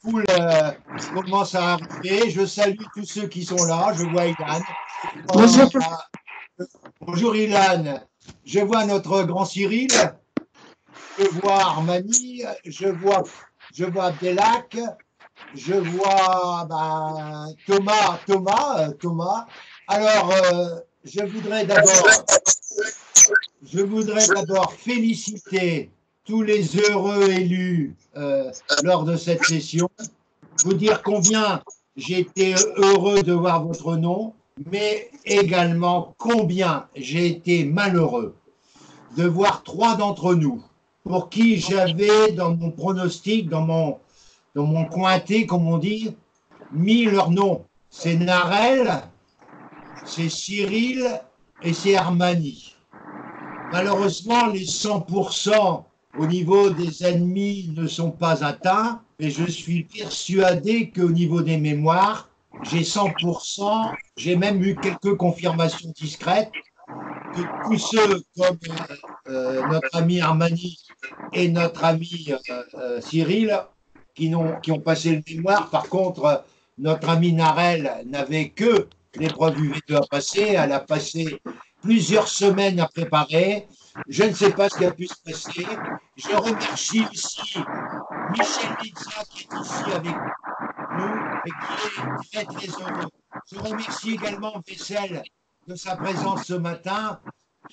foule commence à arriver. Je salue tous ceux qui sont là. Je vois Ilan. Bonjour. Bonjour Ilan. Je vois notre grand Cyril. Je vois Armani. Je vois Abdelak. Je vois Thomas. Alors, je voudrais d'abord féliciter tous les heureux élus lors de cette session, vous dire combien j'ai été heureux de voir votre nom, mais également combien j'ai été malheureux de voir 3 d'entre nous, pour qui j'avais dans mon pronostic, dans mon cointé, comme on dit, mis leur nom. C'est Narel, c'est Cyril et c'est Armani. Malheureusement, les 100% au niveau des ennemis ne sont pas atteints, mais je suis persuadé qu'au niveau des mémoires, j'ai 100%, j'ai même eu quelques confirmations discrètes que tous ceux comme notre ami Armani et notre ami Cyril qui ont passé le mémoire. Par contre, notre ami Narel n'avait que l'épreuve UV2 à passer. Elle a passé plusieurs semaines à préparer. Je ne sais pas ce qui a pu se passer. Je remercie aussi Michel Lizza qui est ici avec nous et qui est très très heureux. Je remercie également Vessel de sa présence ce matin,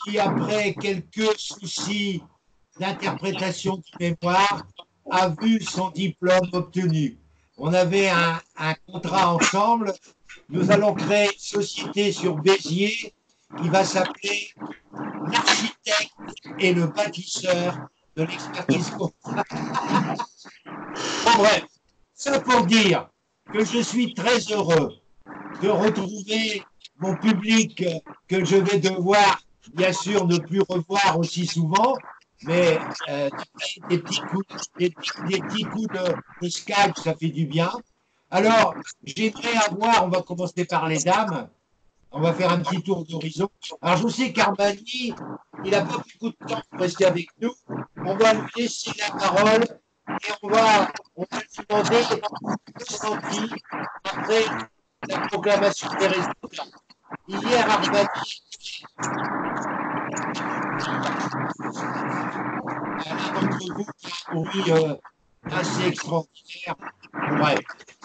qui après quelques soucis d'interprétation du mémoire a vu son diplôme obtenu. On avait un contrat ensemble. Nous allons créer une société sur Béziers qui va s'appeler l'architecte et le bâtisseur de l'expertise comptable. Bon, bref, ça pour dire que je suis très heureux de retrouver mon public que je vais devoir, bien sûr, ne plus revoir aussi souvent, mais des petits coups de Skype, ça fait du bien. Alors, j'aimerais avoir, on va commencer par les dames, on va faire un petit tour d'horizon. Alors, je sais qu'Armani, il n'a pas beaucoup de temps pour rester avec nous. On va lui laisser la parole et on va lui demander ressenti après la proclamation des résultats. Hier, Armani, l'un d'entre vous qui a un bruit assez extraordinaire. Bref,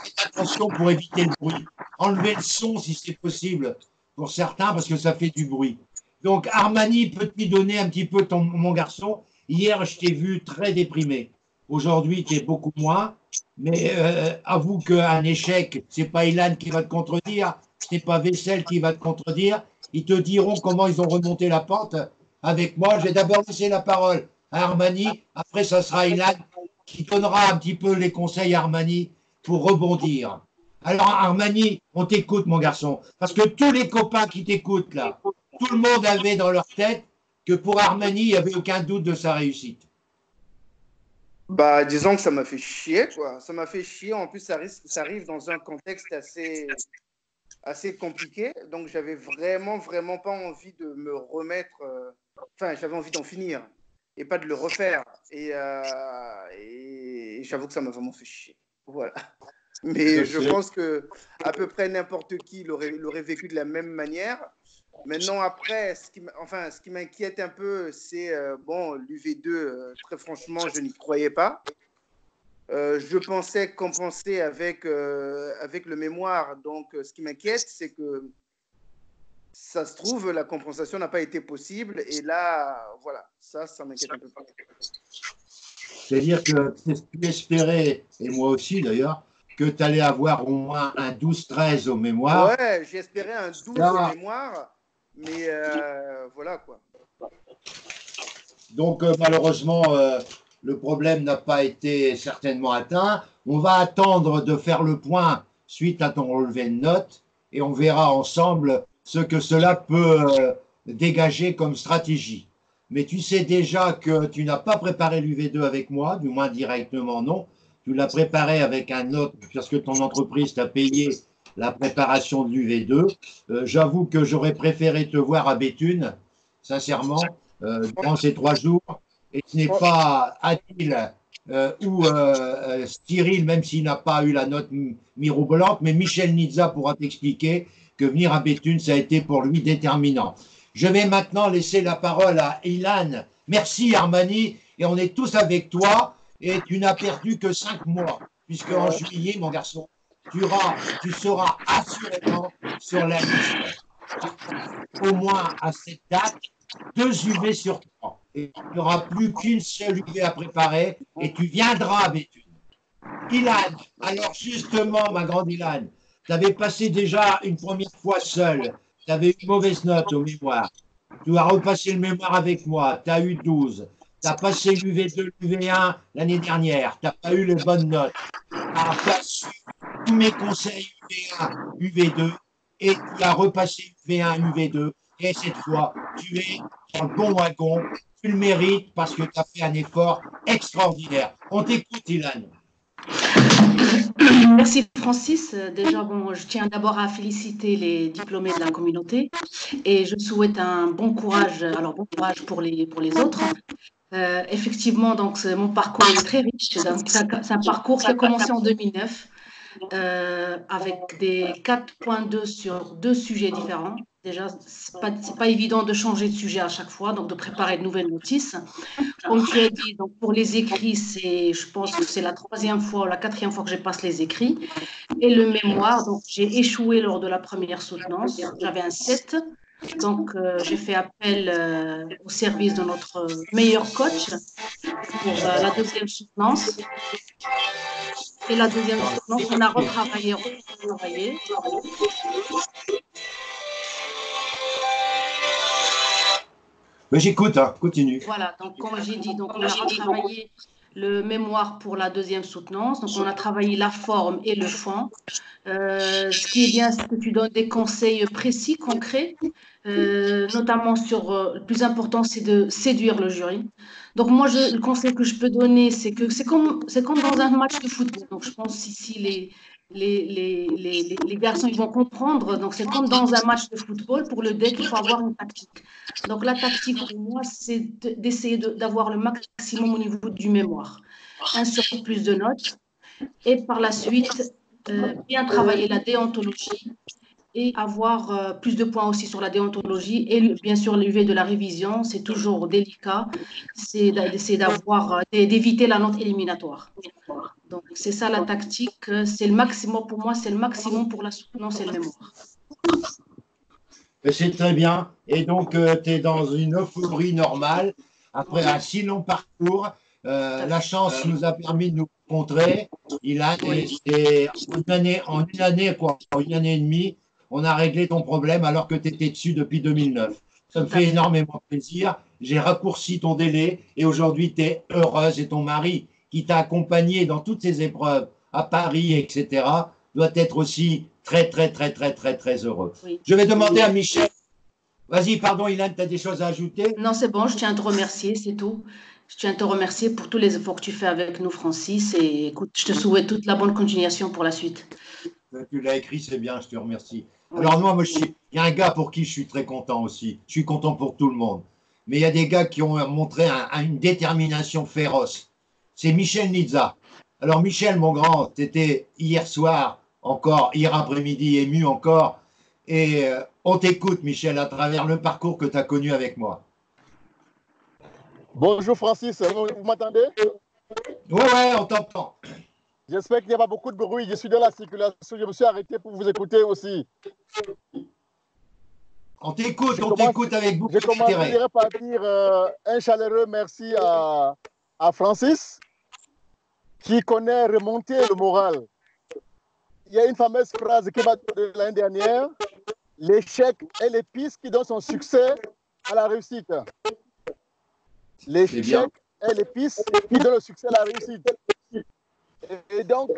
faites attention pour éviter le bruit. Enlevez le son si c'est possible pour certains parce que ça fait du bruit. Donc, Armani, peux-tu donner un petit peu mon garçon? Hier, je t'ai vu très déprimé. Aujourd'hui, tu es beaucoup moins. Mais avoue qu'un échec, c'est pas Ilan qui va te contredire, c'est pas Vessel qui va te contredire. Ils te diront comment ils ont remonté la pente avec moi. Je vais d'abord laisser la parole à Armani. Après, ça sera Ilan qui donnera un petit peu les conseils à Armani pour rebondir. Alors, Armani, on t'écoute, mon garçon. Parce que tous les copains qui t'écoutent là, tout le monde avait dans leur tête que pour Armani, il n'y avait aucun doute de sa réussite. Bah, disons que ça m'a fait chier, quoi. Ça m'a fait chier. En plus, ça arrive dans un contexte assez compliqué. Donc, j'avais vraiment pas envie de me remettre. Enfin, j'avais envie d'en finir et pas de le refaire. Et j'avoue que ça m'a vraiment fait chier. Voilà. Mais je pense que à peu près n'importe qui l'aurait vécu de la même manière. Maintenant, après, ce qui m'inquiète un peu, c'est bon, l'UV2, très franchement, je n'y croyais pas. Je pensais compenser avec le mémoire. Donc, ce qui m'inquiète, c'est que ça se trouve, la compensation n'a pas été possible. Et là, voilà, ça m'inquiète un peu. C'est-à-dire que tu espérais, et moi aussi d'ailleurs, que tu allais avoir au moins un 12-13 au mémoire. Ouais, j'espérais un 12 au mémoire. Mais voilà quoi. Donc malheureusement, le problème n'a pas été certainement atteint. On va attendre de faire le point suite à ton relevé de notes et on verra ensemble ce que cela peut dégager comme stratégie. Mais tu sais déjà que tu n'as pas préparé l'UV2 avec moi, du moins directement non. Tu l'as préparé avec un autre parce que ton entreprise t'a payé la préparation de l'UV2. J'avoue que j'aurais préféré te voir à Béthune, sincèrement, dans ces 3 jours. Et ce n'est pas Adil Cyril, même s'il n'a pas eu la note mirobolante, mais Michel Nizza pourra t'expliquer que venir à Béthune, ça a été pour lui déterminant. Je vais maintenant laisser la parole à Ilan. Merci Armani, et on est tous avec toi, et tu n'as perdu que 5 mois, puisque en juillet, mon garçon, tu seras assurément sur la liste. Au moins à cette date, 2 UV sur 3. Et il n'y aura plus qu'une seule UV à préparer, et tu viendras à Béthune. Ilan, alors justement, ma grande Ilan, tu avais passé déjà une première fois seul, tu avais une mauvaise note au mémoire. Tu as repassé le mémoire avec moi, tu as eu 12. Tu as passé l'UV2, l'UV1 l'année dernière, tu n'as pas eu les bonnes notes. Tu n'as pas su tous mes conseils UV1, UV2, et tu as repassé UV1, UV2. Et cette fois, tu es dans le bon wagon, tu le mérites parce que tu as fait un effort extraordinaire. On t'écoute, Ilan. Merci Francis. Déjà, bon, je tiens d'abord à féliciter les diplômés de la communauté et je souhaite un bon courage, alors bon courage pour les autres. Effectivement, donc mon parcours est très riche. C'est un parcours qui a commencé en 2009 avec des 4.2 sur 2 sujets différents. Déjà, c'est pas évident de changer de sujet à chaque fois, donc de préparer de nouvelles notices. Comme tu as dit, donc pour les écrits, je pense que c'est la 3e fois ou la 4e fois que je passe les écrits. Et le mémoire, donc j'ai échoué lors de la première soutenance. J'avais un 7. Donc, j'ai fait appel au service de notre meilleur coach pour la 2e soutenance. Et la 2e soutenance, on a retravaillé. Mais j'écoute, hein, continue. Voilà, donc comme j'ai dit, donc on a retravaillé le mémoire pour la 2e soutenance. Donc, on a travaillé la forme et le fond. Ce qui est bien, c'est que tu donnes des conseils précis, concrets, notamment sur le plus important, c'est de séduire le jury. Donc, moi, le conseil que je peux donner, c'est que c'est comme dans un match de football. Donc, je pense ici, les garçons, ils vont comprendre. Donc, c'est comme dans un match de football. Pour le deck, il faut avoir une tactique. Donc, la tactique, pour moi, c'est d'essayer d'avoir le maximum au niveau du mémoire. Un surplus de notes. Et par la suite, bien travailler la déontologie et avoir plus de points aussi sur la déontologie. Et bien sûr, l'UV de la révision, c'est toujours délicat. C'est d'essayer d'éviter la note éliminatoire. Donc, c'est ça la tactique. C'est le maximum, pour moi, c'est le maximum pour la soutenance et le mémoire. C'est très bien. Et donc, tu es dans une euphorie normale. Après un si long parcours, la chance nous a permis de nous rencontrer. En une année et demie, on a réglé ton problème alors que tu étais dessus depuis 2009. Ça me fait énormément plaisir. J'ai raccourci ton délai et aujourd'hui, tu es heureuse et ton mari qui t'a accompagné dans toutes ces épreuves à Paris, etc., doit être aussi très, très, très, très, très, très heureux. Oui. Je vais demander à Michel. Vas-y, pardon, Ilan, tu as des choses à ajouter? Non, c'est bon, je tiens à te remercier, c'est tout. Je tiens à te remercier pour tous les efforts que tu fais avec nous, Francis. Et écoute, je te souhaite toute la bonne continuation pour la suite. Tu l'as écrit, c'est bien, je te remercie. Oui. Alors, moi, il y a un gars pour qui je suis très content aussi. Je suis content pour tout le monde. Mais il y a des gars qui ont montré une détermination féroce. C'est Michel Nizza. Alors, Michel, mon grand, tu étais hier soir, encore, hier après-midi, ému encore. Et on t'écoute, Michel, à travers le parcours que tu as connu avec moi. Bonjour Francis, vous m'entendez? Ouais, on t'entend. J'espère qu'il n'y a pas beaucoup de bruit. Je suis dans la circulation. Je me suis arrêté pour vous écouter aussi. On t'écoute avec beaucoup d'intérêt. Je commencerai par dire un chaleureux merci à Francis, qui connaît remonter le moral. Il y a une fameuse phrase qui m'a donnée l'année dernière: l'échec est l'épice qui donne son succès à la réussite. L'échec est l'épice qui donne le succès à la réussite. Et donc,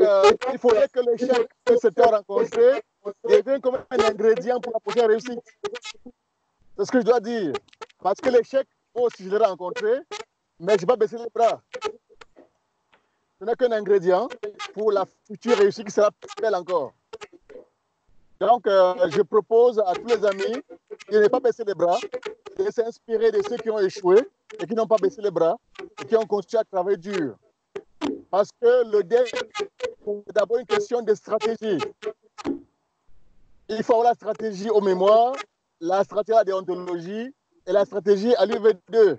il faudrait que l'échec que c'était rencontré devienne comme un ingrédient pour la prochaine réussite. C'est ce que je dois dire. Parce que l'échec, moi aussi, je l'ai rencontré, mais je n'ai pas baissé les bras. Ce n'est qu'un ingrédient pour la future réussite qui sera plus belle encore. Donc, je propose à tous les amis de ne pas baisser les bras, de s'inspirer de ceux qui ont échoué et qui n'ont pas baissé les bras et qui ont continué à travailler dur. Parce que le deck, c'est d'abord une question de stratégie. Il faut avoir la stratégie au mémoire, la stratégie à la déontologie et la stratégie à l'UV2.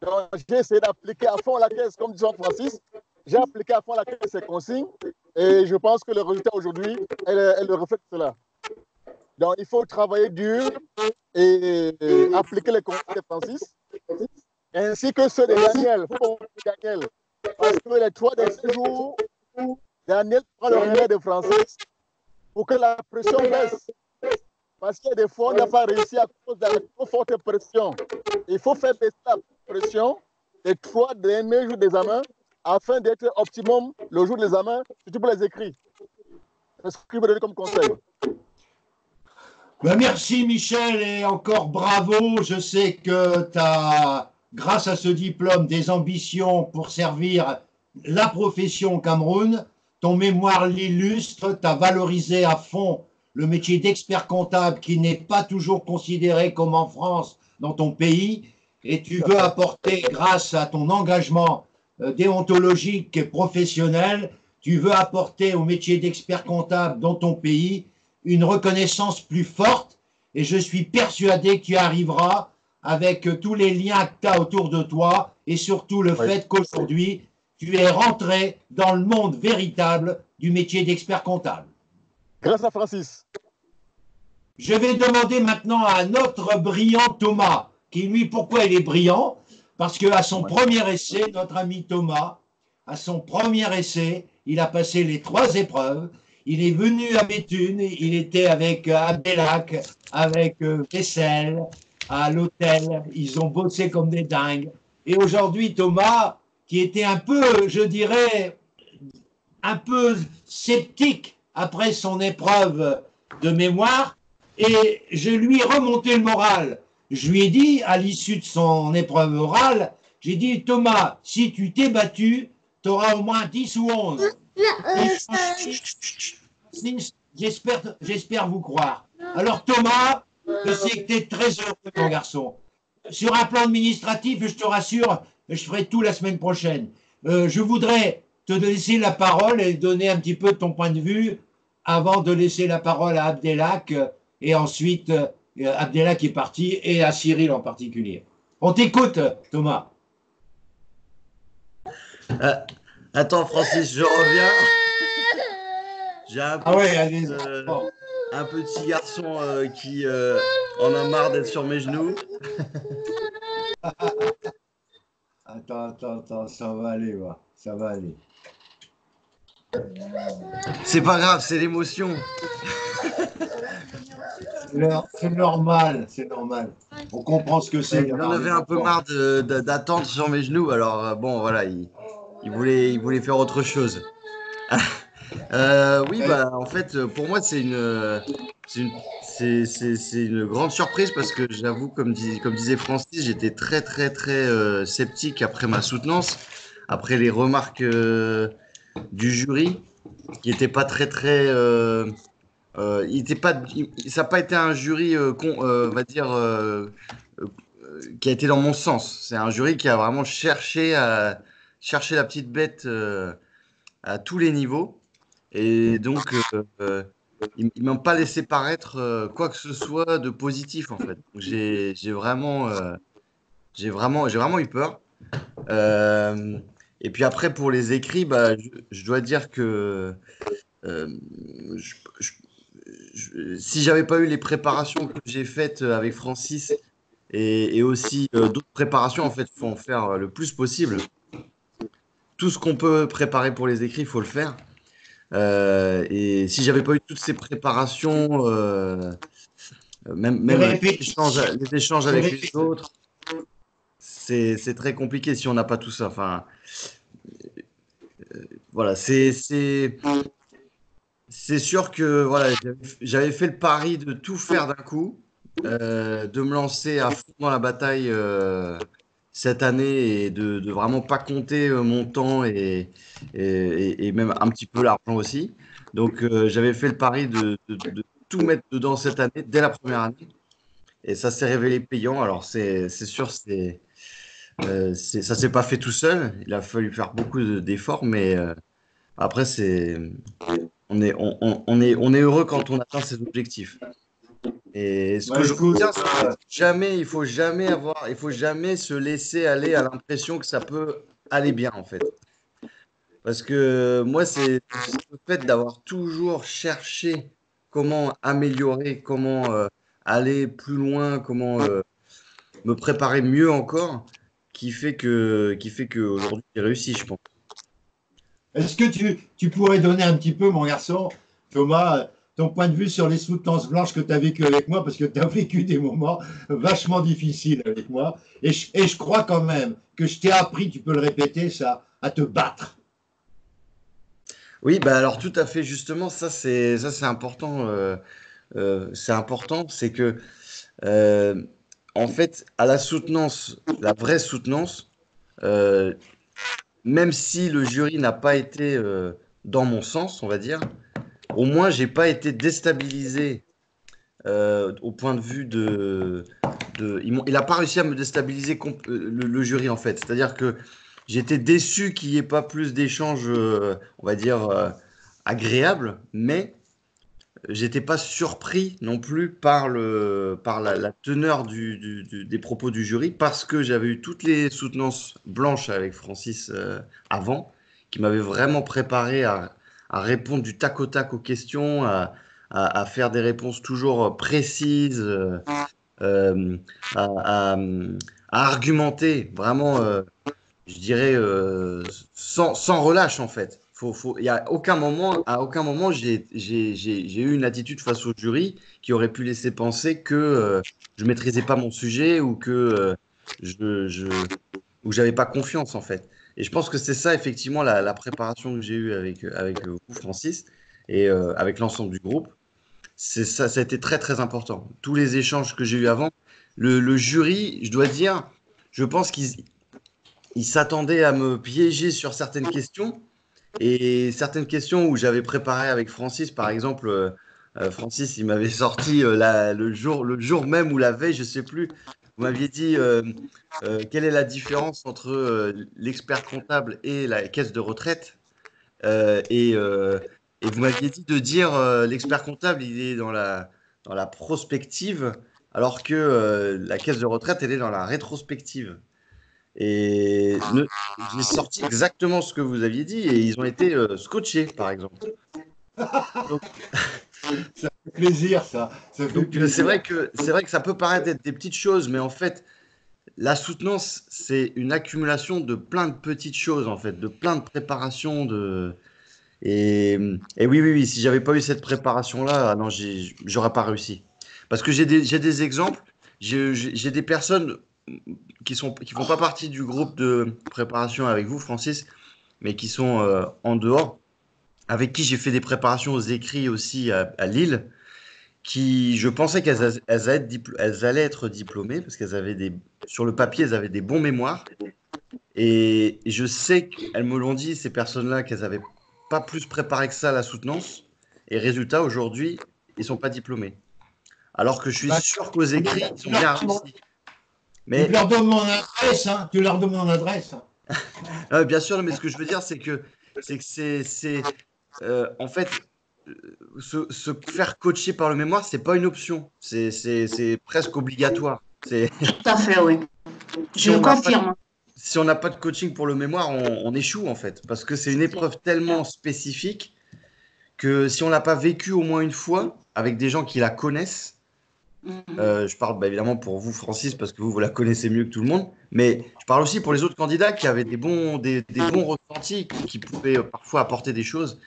Donc, j'ai essayé d'appliquer à fond la caisse, comme dit Jean-Francis. J'ai appliqué à fond la caisse ces consignes et je pense que le résultat aujourd'hui, elle reflète cela. Donc, il faut travailler dur et appliquer les consignes de Francis, ainsi que ceux de Daniel. Il faut Daniel. Parce que les 3 derniers jours, Daniel prend le relais de Francis pour que la pression baisse. Parce qu'il y a des fois, on n'a pas réussi à cause de la trop forte pression. Il faut faire baisser la pression les 3 derniers jours d'examen afin d'être optimum le jour de l'examen, surtout pour les écrits. C'est ce que je peux donner comme conseil. Ben merci Michel et encore bravo. Je sais que tu as, grâce à ce diplôme, des ambitions pour servir la profession au Cameroun. Ton mémoire l'illustre, tu as valorisé à fond le métier d'expert comptable qui n'est pas toujours considéré comme en France dans ton pays et tu veux apporter, grâce à ton engagement déontologique et professionnel, tu veux apporter au métier d'expert comptable dans ton pays une reconnaissance plus forte et je suis persuadé que tu y arriveras avec tous les liens que tu as autour de toi et surtout le fait qu'aujourd'hui, tu es rentré dans le monde véritable du métier d'expert comptable. Grâce à Francis. Je vais demander maintenant à notre brillant Thomas, qui lui, pourquoi il est brillant? Parce qu'à son premier essai, notre ami Thomas, à son premier essai, il a passé les 3 épreuves. Il est venu à Béthune, il était avec Abdelak, avec Vessel, à l'hôtel. Ils ont bossé comme des dingues. Et aujourd'hui, Thomas, qui était un peu, je dirais, un peu sceptique après son épreuve de mémoire, et je lui ai remonté le moral. Je lui ai dit, à l'issue de son épreuve orale, j'ai dit, Thomas, si tu t'es battu, tu auras au moins 10 ou 11. J'espère vous croire. Alors Thomas, je sais que tu es très heureux, mon garçon. Sur un plan administratif, je te rassure, je ferai tout la semaine prochaine. Je voudrais te laisser la parole et donner un petit peu ton point de vue avant de laisser la parole à Abdelak et ensuite Abdelak est parti et à Cyril en particulier. On t'écoute, Thomas. Attends, Francis, je reviens. J'ai un petit garçon qui en a marre d'être sur mes genoux. Attends, ça va aller, va. Ça va aller. C'est pas grave, c'est l'émotion. C'est normal, c'est normal. On comprend ce que c'est. J'en avais un peu marre d'attendre sur mes genoux, alors bon, voilà, il voulait faire autre chose. Oui, bah, en fait, pour moi, c'est une grande surprise parce que j'avoue, comme disait Francis, j'étais très, très, très sceptique après ma soutenance, après les remarques du jury, qui n'étaient pas très, très. Ça n'a pas été un jury, on va dire, qui a été dans mon sens. C'est un jury qui a vraiment cherché la petite bête à tous les niveaux. Et donc, ils ne m'ont pas laissé paraître quoi que ce soit de positif, en fait. J'ai vraiment eu peur. Et puis après, pour les écrits, bah, je dois dire que si j'avais pas eu les préparations que j'ai faites avec Francis et aussi d'autres préparations, en fait, il faut en faire le plus possible. Tout ce qu'on peut préparer pour les écrits, il faut le faire. Et si j'avais pas eu toutes ces préparations, même les échanges avec les autres, c'est très compliqué si on n'a pas tout ça. Enfin, voilà, c'est sûr que voilà, j'avais fait le pari de tout faire d'un coup, de me lancer à fond dans la bataille cette année et de vraiment pas compter mon temps et même un petit peu l'argent aussi. Donc j'avais fait le pari de tout mettre dedans cette année, dès la première année. Et ça s'est révélé payant. Alors c'est sûr, Ça s'est pas fait tout seul. Il a fallu faire beaucoup d'efforts, mais après, on est heureux quand on atteint ses objectifs. Et ce que je Écoute, retiens, c'est il faut jamais se laisser aller à l'impression que ça peut aller bien, en fait. Parce que moi, c'est le fait d'avoir toujours cherché comment améliorer, comment aller plus loin, comment me préparer mieux encore, qui fait que aujourd'hui j'ai réussi, je pense. est-ce que tu pourrais donner un petit peu, mon garçon, Thomas, ton point de vue sur les soutenances blanches que tu as vécues avec moi, parce que tu as vécu des moments vachement difficiles avec moi, et je crois quand même que je t'ai appris, tu peux le répéter, ça, à te battre. Oui, bah alors tout à fait, justement, ça c'est important. C'est important, c'est que euh, en fait, à la soutenance, la vraie soutenance, euh, même si le jury n'a pas été dans mon sens, on va dire, au moins j'ai pas été déstabilisé au point de vue il n'a pas réussi à me déstabiliser le jury en fait. C'est-à-dire que j'étais déçu qu'il n'y ait pas plus d'échanges, on va dire, agréables, mais j'étais pas surpris non plus par la teneur des propos du jury parce que j'avais eu toutes les soutenances blanches avec Francis avant, qui m'avaient vraiment préparé à répondre du tac au tac aux questions, à faire des réponses toujours précises, euh, à, à- à argumenter vraiment, je dirais, sans relâche en fait. Il y a aucun moment, à aucun moment, j'ai eu une attitude face au jury qui aurait pu laisser penser que je maîtrisais pas mon sujet ou que ou j'avais pas confiance en fait. Et je pense que c'est ça effectivement la préparation que j'ai eue avec vous, Francis, et avec l'ensemble du groupe. C'est ça, ça a été très très important. Tous les échanges que j'ai eus avant, le jury, je dois dire, je pense qu'ils s'attendaient à me piéger sur certaines questions et certaines questions où j'avais préparé avec Francis, par exemple, Francis, il m'avait sorti le jour même ou la veille, je sais plus, vous m'aviez dit quelle est la différence entre l'expert comptable et la caisse de retraite. Euh, et, euh, et vous m'aviez dit de dire l'expert comptable, il est dans la prospective, alors que la caisse de retraite, elle est dans la rétrospective. Et j'ai sorti exactement ce que vous aviez dit et ils ont été scotchés, par exemple. Donc, Ça fait plaisir, ça. Ça fait plaisir. c'est vrai que ça peut paraître être des petites choses, mais en fait, la soutenance, c'est une accumulation de plein de petites choses, en fait, de plein de préparations, et, et oui, oui, oui, si j'avais pas eu cette préparation-là, ah non, j'aurais pas réussi. Parce que j'ai des exemples, j'ai des personnes qui font pas partie du groupe de préparation avec vous, Francis, mais qui sont en dehors, avec qui j'ai fait des préparations aux écrits aussi à Lille, qui, je pensais elles allaient être diplômées, parce qu'elles avaient sur le papier, elles avaient des bons mémoires. Et je sais qu'elles me l'ont dit, ces personnes-là, qu'elles n'avaient pas plus préparé que ça la soutenance. Et résultat, aujourd'hui, ils ne sont pas diplômés. Alors que je suis Bah, sûr qu'aux écrits, ils ont bien réussi. tu Mais leur donnes mon adresse, hein. Tu leur donnes mon adresse. bien sûr, mais ce que je veux dire, c'est que en fait, se faire coacher par le mémoire, c'est pas une option. C'est presque obligatoire. Tout à fait, oui. Si Je on n'a pas confirme. si on n'a pas de coaching pour le mémoire, on échoue en fait. Parce que c'est une épreuve tellement spécifique que si on l'a pas vécu au moins une fois avec des gens qui la connaissent, je parle évidemment pour vous, Francis, parce que vous la connaissez mieux que tout le monde, mais je parle aussi pour les autres candidats qui avaient des bons ressentis, qui pouvaient parfois apporter des choses.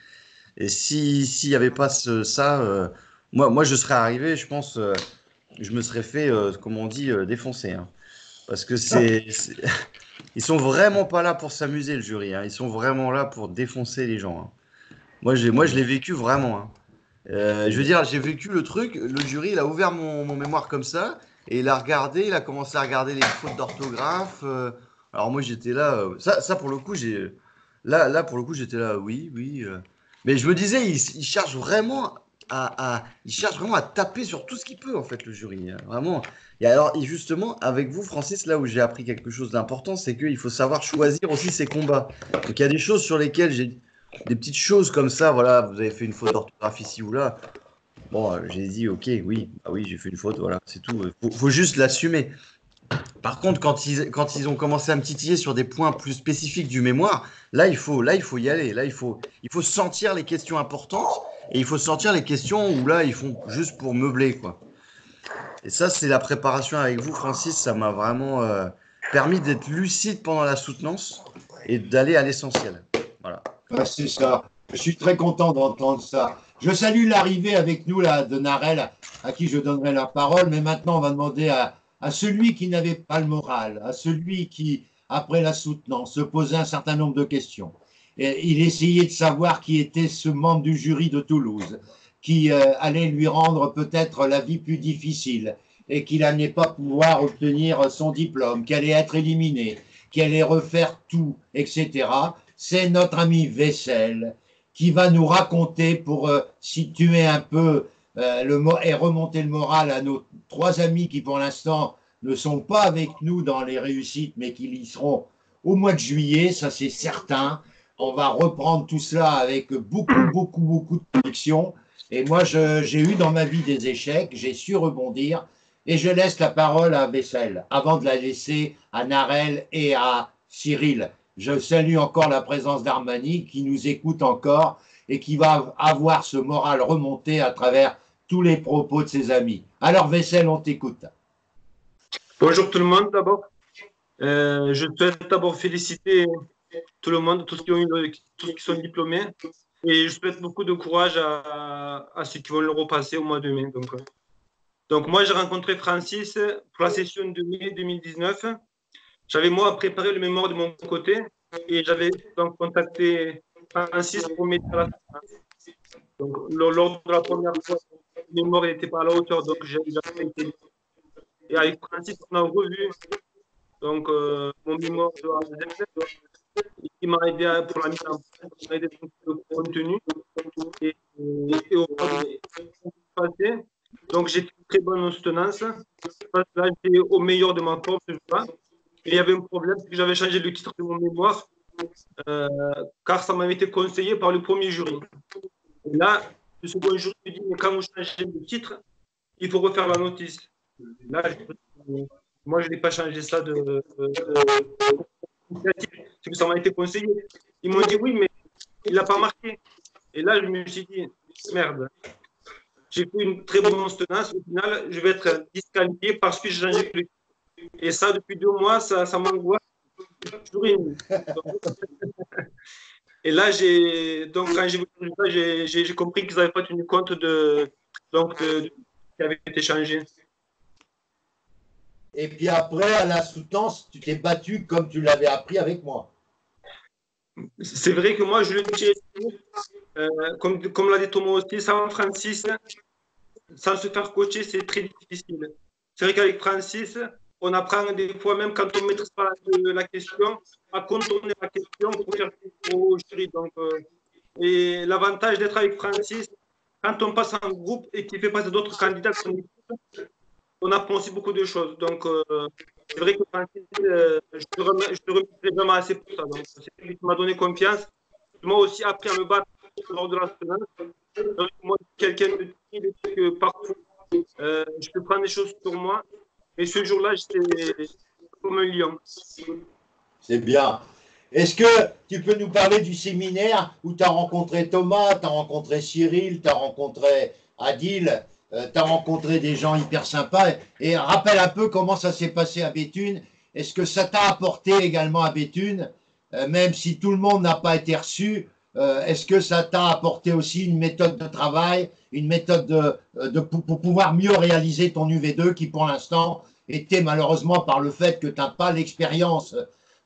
Et s'il n'y avait pas ça, moi, je serais arrivé, je pense, je me serais fait, comme on dit, défoncer, hein. Parce que ils sont vraiment pas là pour s'amuser, le jury, hein. Ils sont vraiment là pour défoncer les gens, hein. Moi, je l'ai vécu vraiment, hein. Je veux dire, j'ai vécu le truc, le jury, il a ouvert mon mémoire comme ça, et il a regardé, il a commencé à regarder les fautes d'orthographe. Alors moi, j'étais là, ça pour le coup, là, pour le coup, j'étais là, oui, oui. Mais je me disais, il cherche vraiment il cherche vraiment à taper sur tout ce qu'il peut, en fait, le jury. Hein, vraiment. Et alors, et justement, avec vous, Francis, là où j'ai appris quelque chose d'important, c'est qu'il faut savoir choisir aussi ses combats. Donc, il y a des choses sur lesquelles j'ai des petites choses comme ça. Voilà, vous avez fait une faute d'orthographe ici ou là. Bon, j'ai dit, ok, oui, bah oui, j'ai fait une faute, voilà, c'est tout. Faut juste l'assumer. Par contre, quand ils ont commencé à me titiller sur des points plus spécifiques du mémoire, là, il faut y aller. Là, il faut sentir les questions importantes et il faut sortir les questions où là, ils font juste pour meubler, quoi. Et ça, c'est la préparation avec vous, Francis. Ça m'a vraiment permis d'être lucide pendant la soutenance et d'aller à l'essentiel. Voilà. Ah, c'est ça. Je suis très content d'entendre ça. Je salue l'arrivée avec nous là, de Narel, à qui je donnerai la parole, mais maintenant on va demander à celui qui n'avait pas le moral, à celui qui, après la soutenance, se posait un certain nombre de questions. Et il essayait de savoir qui était ce membre du jury de Toulouse, qui allait lui rendre peut-être la vie plus difficile et qu'il n'allait pas pouvoir obtenir son diplôme, qu'il allait être éliminé, qu'il allait refaire tout, etc. C'est notre ami Vessel qui va nous raconter pour situer un peu et remonter le moral à nos trois amis qui pour l'instant ne sont pas avec nous dans les réussites mais qui y seront au mois de juillet, ça c'est certain. On va reprendre tout cela avec beaucoup de conviction. Et moi, j'ai eu dans ma vie des échecs, j'ai su rebondir et je laisse la parole à Vessel avant de la laisser à Narel et à Cyril. Je salue encore la présence d'Armani qui nous écoute encore et qui va avoir ce moral remonté à travers tous les propos de ses amis. Alors Vessel, on t'écoute. Bonjour tout le monde d'abord. Je souhaite d'abord féliciter tout le monde, tous ceux qui sont diplômés. Et je souhaite beaucoup de courage à ceux qui vont le repasser au mois de mai. Donc moi, j'ai rencontré Francis pour la session de mai 2019. J'avais moi préparé le mémoire de mon côté et j'avais donc contacté Francis pour m'aider à la fin. Donc lors de la première fois, le mémoire n'était pas à la hauteur, donc j'ai été. Et avec Francis, on a revu donc mon mémoire de A à Z. Il m'a aidé pour la mise en place, il m'a aidé pour le contenu et au passé. Donc j'ai fait une très bonne soutenance. Là, j'étais au meilleur de ma forme ce jour-là. Et il y avait un problème, c'est que j'avais changé le titre de mon mémoire car ça m'avait été conseillé par le premier jury. Et là, le second jury me dit, mais quand vous changez le titre, il faut refaire la notice. Là, moi, je n'ai pas changé ça c'est que ça m'a été conseillé. Ils m'ont dit oui, mais il n'a pas marqué. Et là, je me suis dit, merde. J'ai fait une très bonne soutenance. Au final, je vais être disqualifié parce que j'ai changé le titre. Et ça, depuis 2 mois, ça m'angoisse. Et là, quand j'ai vu ça, j'ai compris qu'ils n'avaient pas tenu compte qui avait été changé. Et puis après, à la soutenance, tu t'es battu comme tu l'avais appris avec moi. C'est vrai que moi, je le dis, comme l'a dit Thomas aussi, sans Francis, sans se faire coacher, c'est très difficile. C'est vrai qu'avec Francis, on apprend des fois, même quand on ne maîtrise pas la question, à contourner la question pour faire au jury. Donc, et l'avantage d'être avec Francis, quand on passe en groupe et qu'il fait passer d'autres candidats, on apprend aussi beaucoup de choses. Donc, c'est vrai que Francis, je te remercie vraiment assez pour ça. Donc, c'est lui qui m'a donné confiance. Moi aussi, appris à me battre lors de la semaine. Moi, quelqu'un me dit que parfois, je peux prendre des choses sur moi. Et ce jour-là, j'étais comme un lion. C'est bien. Est-ce que tu peux nous parler du séminaire où tu as rencontré Thomas, tu as rencontré Cyril, tu as rencontré Adil, tu as rencontré des gens hyper sympas et rappelle un peu comment ça s'est passé à Béthune. Est-ce que ça t'a apporté également à Béthune, même si tout le monde n'a pas été reçu, est-ce que ça t'a apporté aussi une méthode de travail, une méthode pour pouvoir mieux réaliser ton UV2 qui pour l'instant était malheureusement par le fait que tu n'as pas l'expérience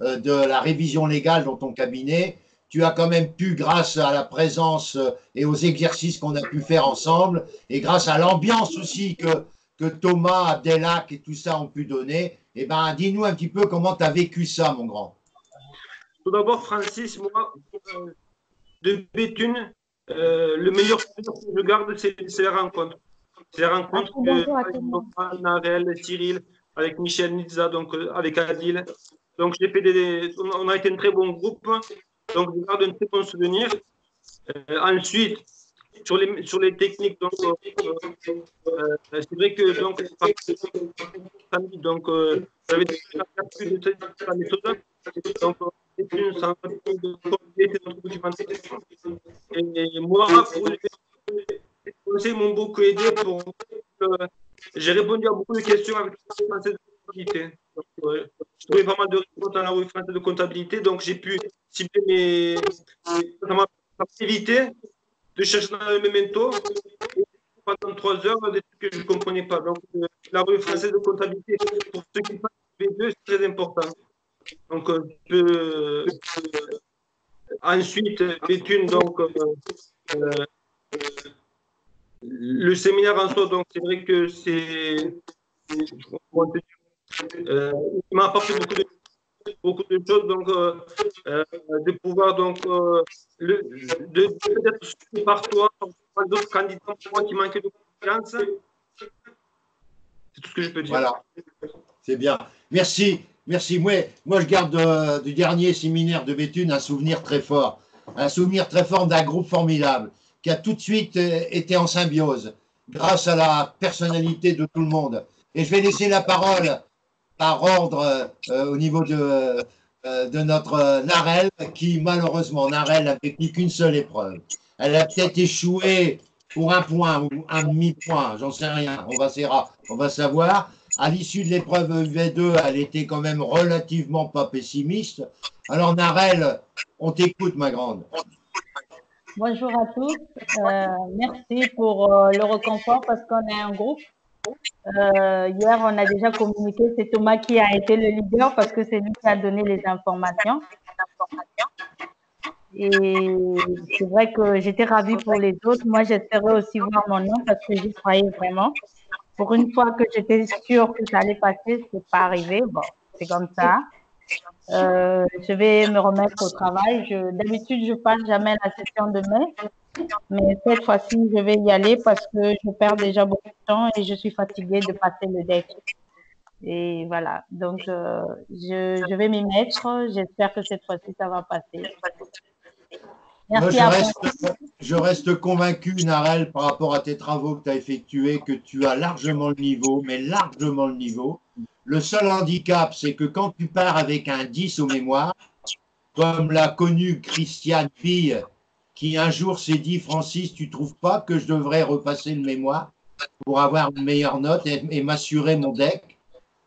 de la révision légale dans ton cabinet, tu as quand même pu, grâce à la présence et aux exercices qu'on a pu faire ensemble, et grâce à l'ambiance aussi que Thomas, Abdelhak et tout ça ont pu donner, eh ben, dis-nous un petit peu comment tu as vécu ça, mon grand. Tout d'abord, Francis, moi, de Béthune, le meilleur souvenir que je garde, c'est les rencontres. C'est les rencontres avec Narel, Cyril, avec Michel Nizza, donc avec Adil. Donc, on a été un très bon groupe. Donc, je garde un très bon souvenir. Ensuite, sur les techniques, donc, c'est vrai que j'avais de la méthode. Donc, c'est une centaine de documentaire. Et moi, pour les conseils m'ont beaucoup aidé pour. J'ai répondu à beaucoup de questions avec le français de comptabilité. Donc, je trouvais pas mal de réponses dans la revue française de comptabilité, donc j'ai pu cibler ça m'a évité de chercher dans le memento pendant 3 heures des trucs que je ne comprenais pas. Donc, la revue française de comptabilité, pour ceux qui passent V2, c'est très important. Donc, ensuite, Béthune, donc, le séminaire en soi, donc, c'est vrai que il m'a apporté beaucoup de choses, donc, de pouvoir, donc, d'être soutenu par toi, par d'autres candidats pour moi qui manquaient de confiance. C'est tout ce que je peux dire. Voilà, c'est bien. Merci. Merci. Moi, je garde du dernier séminaire de Béthune un souvenir très fort. Un souvenir très fort d'un groupe formidable qui a tout de suite été en symbiose grâce à la personnalité de tout le monde. Et je vais laisser la parole par ordre au niveau de notre Narelle qui, malheureusement, Narelle n'a fait qu'une seule épreuve. Elle a peut-être échoué pour 1 point ou un demi-point, j'en sais rien. On va savoir. À l'issue de l'épreuve V2, elle était quand même relativement pas pessimiste. Alors, Narelle, on t'écoute, ma grande. Bonjour à tous. Merci pour le réconfort parce qu'on est un groupe. Hier, on a déjà communiqué. C'est Thomas qui a été le leader parce que c'est lui qui a donné les informations. Et c'est vrai que j'étais ravie pour les autres. Moi, j'espérais aussi voir mon nom parce que j'y croyais vraiment. Pour une fois que j'étais sûre que ça allait passer, c'est pas arrivé. Bon, c'est comme ça. Je vais me remettre au travail. D'habitude, je passe jamais la session de mai, mais cette fois-ci, je vais y aller parce que je perds déjà beaucoup de temps et je suis fatiguée de passer le deck. Et voilà, donc je vais m'y mettre. J'espère que cette fois-ci, ça va passer. Merci Moi, je reste convaincu, Narelle, par rapport à tes travaux que tu as effectués, que tu as largement le niveau, mais largement le niveau. Le seul handicap, c'est que quand tu pars avec un 10 au mémoire, comme l'a connu Christiane Pille, qui un jour s'est dit, Francis, tu ne trouves pas que je devrais repasser le mémoire pour avoir une meilleure note et m'assurer mon deck?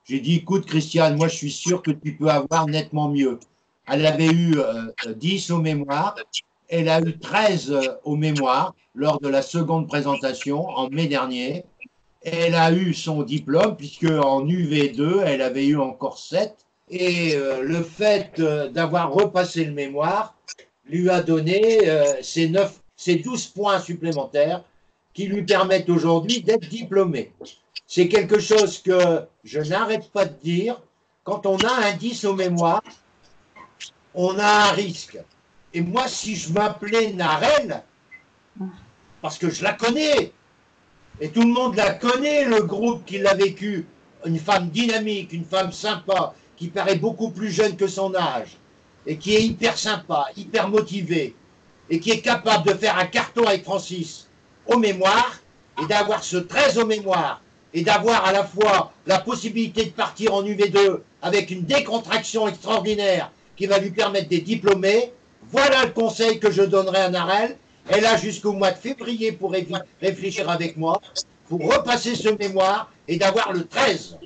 J'ai dit, écoute, Christiane, moi, je suis sûr que tu peux avoir nettement mieux. Elle avait eu 10 au mémoire. Elle a eu 13 au mémoire lors de la seconde présentation en mai dernier. Elle a eu son diplôme puisque en UV2, elle avait eu encore 7. Et le fait d'avoir repassé le mémoire lui a donné ses 12 points supplémentaires qui lui permettent aujourd'hui d'être diplômée. C'est quelque chose que je n'arrête pas de dire. Quand on a un 10 au mémoire, on a un risque. Et moi, si je m'appelais Narelle, parce que je la connais, et tout le monde la connaît, le groupe qui l'a vécu, une femme dynamique, une femme sympa, qui paraît beaucoup plus jeune que son âge, et qui est hyper sympa, hyper motivée, et qui est capable de faire un carton avec Francis au mémoire, et d'avoir ce 13 au mémoire, et d'avoir à la fois la possibilité de partir en UV2 avec une décontraction extraordinaire qui va lui permettre d'être diplômée. Voilà le conseil que je donnerai à Narelle. Elle a jusqu'au mois de février pour réfléchir avec moi, pour repasser ce mémoire et d'avoir le 13.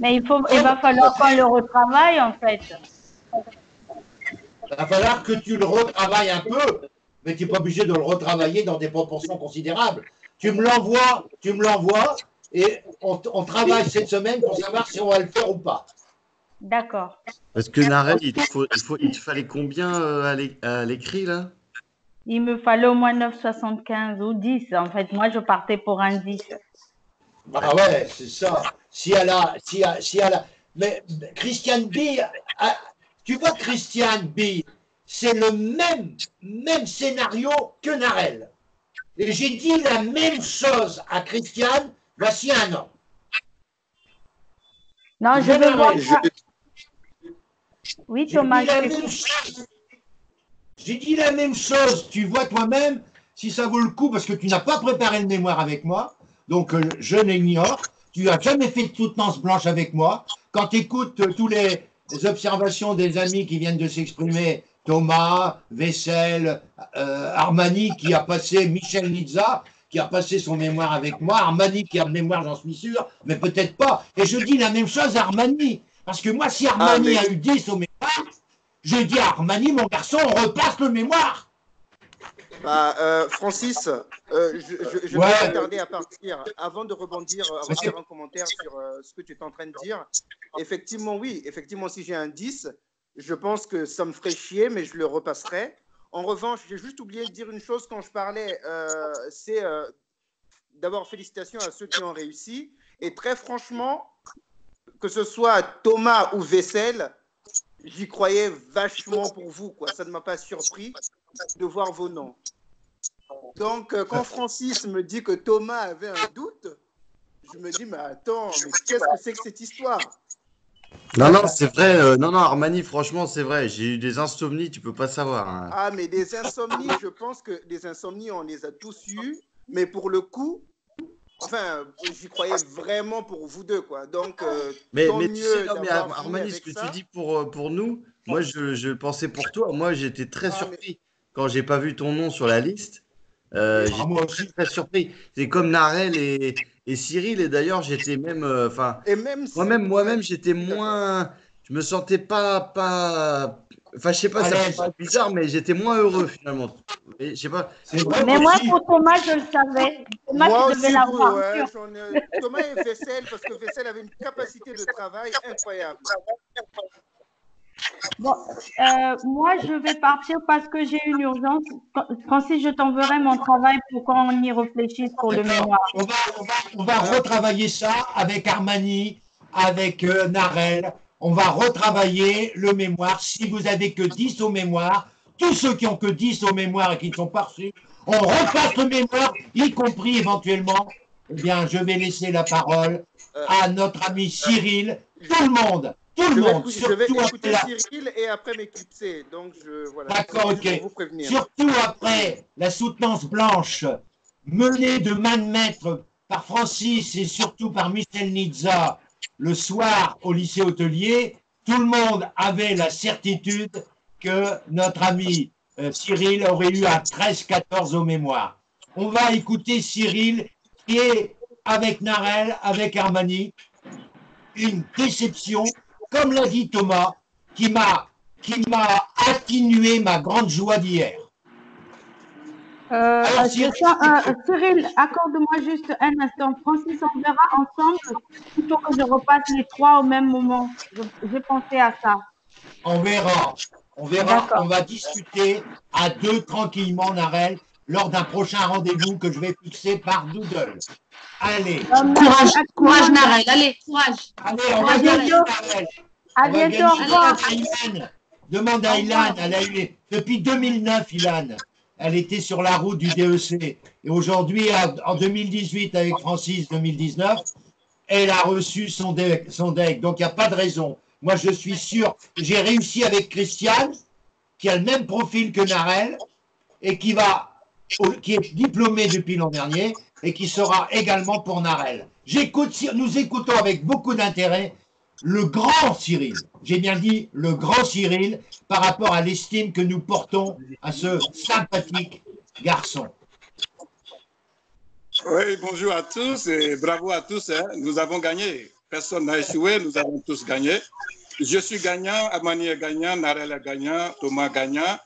Mais il va falloir qu'on le retravaille, en fait. Il va falloir que tu le retravailles un peu, mais tu n'es pas obligé de le retravailler dans des proportions considérables. Tu me l'envoies, et on travaille cette semaine pour savoir si on va le faire ou pas. D'accord. Parce que Narelle, il te fallait combien à l'écrit, là? Il me fallait au moins 9,75 ou 10. En fait, moi, je partais pour un 10. Ah ouais, c'est ça. Si elle a... Mais Christiane B, tu vois Christiane B, c'est le même scénario que Narel. Et j'ai dit la même chose à Christiane voici un an. Non, je veux voir ça. Oui, Thomas. J'ai dit la même chose. Tu vois toi-même si ça vaut le coup, parce que tu n'as pas préparé le mémoire avec moi. Donc, je l'ignore. Tu n'as jamais fait de soutenance blanche avec moi. Quand tu écoutes toutes les observations des amis qui viennent de s'exprimer, Thomas, Vessel, Armani qui a passé, Michel Nizza qui a passé son mémoire avec moi, Armani qui a le mémoire, j'en suis sûr, mais peut-être pas. Et je dis la même chose à Armani. Parce que moi, si Armani a eu 10 au mémoire, je dis à Armani, mon garçon, on repasse le mémoire. Francis, je vais t'attarder à partir. Avant de rebondir, avant de faire un commentaire sur ce que tu es en train de dire, effectivement, oui, effectivement, si j'ai un 10, je pense que ça me ferait chier, mais je le repasserai. En revanche, j'ai juste oublié de dire une chose quand je parlais, c'est d'abord félicitations à ceux qui ont réussi. Et très franchement, que ce soit Thomas ou Vessel, j'y croyais vachement pour vous, quoi. Ça ne m'a pas surpris de voir vos noms. Donc, quand Francis me dit que Thomas avait un doute, je me dis, mais attends, mais qu'est-ce que c'est que cette histoire? Non, c'est vrai. Non, Armani, franchement, c'est vrai. J'ai eu des insomnies, tu peux pas savoir. Hein. Ah, mais des insomnies, je pense que des insomnies, on les a tous eues. Mais pour le coup, enfin, j'y croyais vraiment pour vous deux, quoi. Donc, mais tant tu mieux sais, non, mais d'avoir Armani, fini ce que avec ça. tu dis pour nous, moi, je le pensais pour toi. Moi, j'étais très surpris quand j'ai pas vu ton nom sur la liste. J'étais très, très surpris. C'est comme Narel et Cyril. Et d'ailleurs, j'étais même, moi-même, j'étais moins. Je me sentais pas. Enfin, je sais pas, ça peut être bizarre, mais j'étais moins heureux finalement. Et, je sais pas. Mais moi, pour Thomas, je le savais. Thomas, Moi tu devais aussi, l'avoir. ouais, Thomas et Vessel, parce que Vessel avait une capacité de travail incroyable. Bon, moi, je vais partir parce que j'ai une urgence. Francis, je t'enverrai mon travail pour qu'on y réfléchisse pour le mémoire. On va retravailler ça avec Armani, avec Narel. On va retravailler le mémoire. Si vous n'avez que 10 au mémoire, tous ceux qui ont que 10 au mémoire et qui ne sont pas reçus, on repasse le mémoire, y compris éventuellement. Eh bien, je vais laisser la parole à notre ami Cyril. Tout le monde. Je vais écouter Cyril et après m'éclipser. Donc, voilà. D'accord, ok. Surtout après la soutenance blanche menée de main de maître par Francis et surtout par Michel Nizza le soir au lycée hôtelier, tout le monde avait la certitude que notre ami Cyril aurait eu un 13-14 au mémoire. On va écouter Cyril qui est avec Narel, avec Armani, une déception, comme l'a dit Thomas, qui m'a atténué ma grande joie d'hier. Cyril, accorde-moi juste un instant. Francis, on verra ensemble plutôt que je repasse les trois au même moment. J'ai pensé à ça. On verra. On va discuter à deux tranquillement, Narel, lors d'un prochain rendez-vous que je vais fixer par Doodle. Allez. Courage, Narel. Allez, courage. Allez, on va gagner, Narel. À bientôt. Demande à Ilan. Elle a eu, depuis 2009, Ilan. Elle était sur la route du DEC. Et aujourd'hui, en 2018, avec Francis 2019, elle a reçu son deck. Donc, il n'y a pas de raison. Moi, je suis sûr. J'ai réussi avec Christiane, qui a le même profil que Narel, et qui est diplômé depuis l'an dernier, et qui sera également pour Narel. Nous écoutons avec beaucoup d'intérêt le grand Cyril, j'ai bien dit le grand Cyril, par rapport à l'estime que nous portons à ce sympathique garçon. Oui, bonjour à tous et bravo à tous. Hein. Nous avons gagné. Personne n'a échoué, nous avons tous gagné. Je suis gagnant, Armani est gagnant, Narel est gagnant, Thomas gagnant,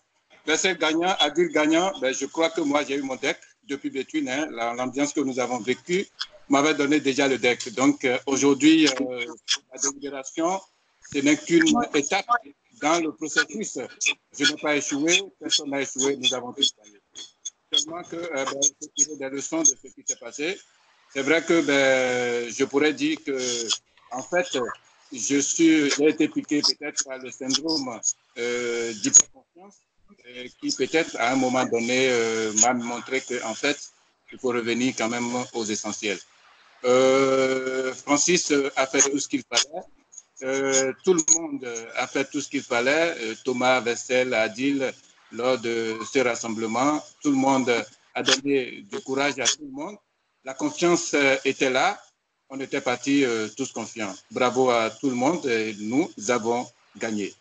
Vessel gagnant, Adil gagnant. Ben, je crois que moi j'ai eu mon deck depuis Béthune. Hein. L'ambiance que nous avons vécue m'avait donné déjà le deck. Donc aujourd'hui, la délibération, ce n'est qu'une étape dans le processus. Je n'ai pas échoué, personne n'a échoué, nous avons tous gagné. Seulement que il faut tirer des leçons de ce qui s'est passé. C'est vrai que je pourrais dire que, en fait, j'ai été piqué peut-être par le syndrome d'hyperconfiance. qui peut-être à un moment donné m'a montré qu'en fait, il faut revenir quand même aux essentiels. Francis a fait tout ce qu'il fallait. Tout le monde a fait tout ce qu'il fallait. Thomas, Vessel, Adil, lors de ce rassemblement, tout le monde a donné du courage à tout le monde. La confiance était là. On était partis tous confiants. Bravo à tout le monde. Et nous avons gagné.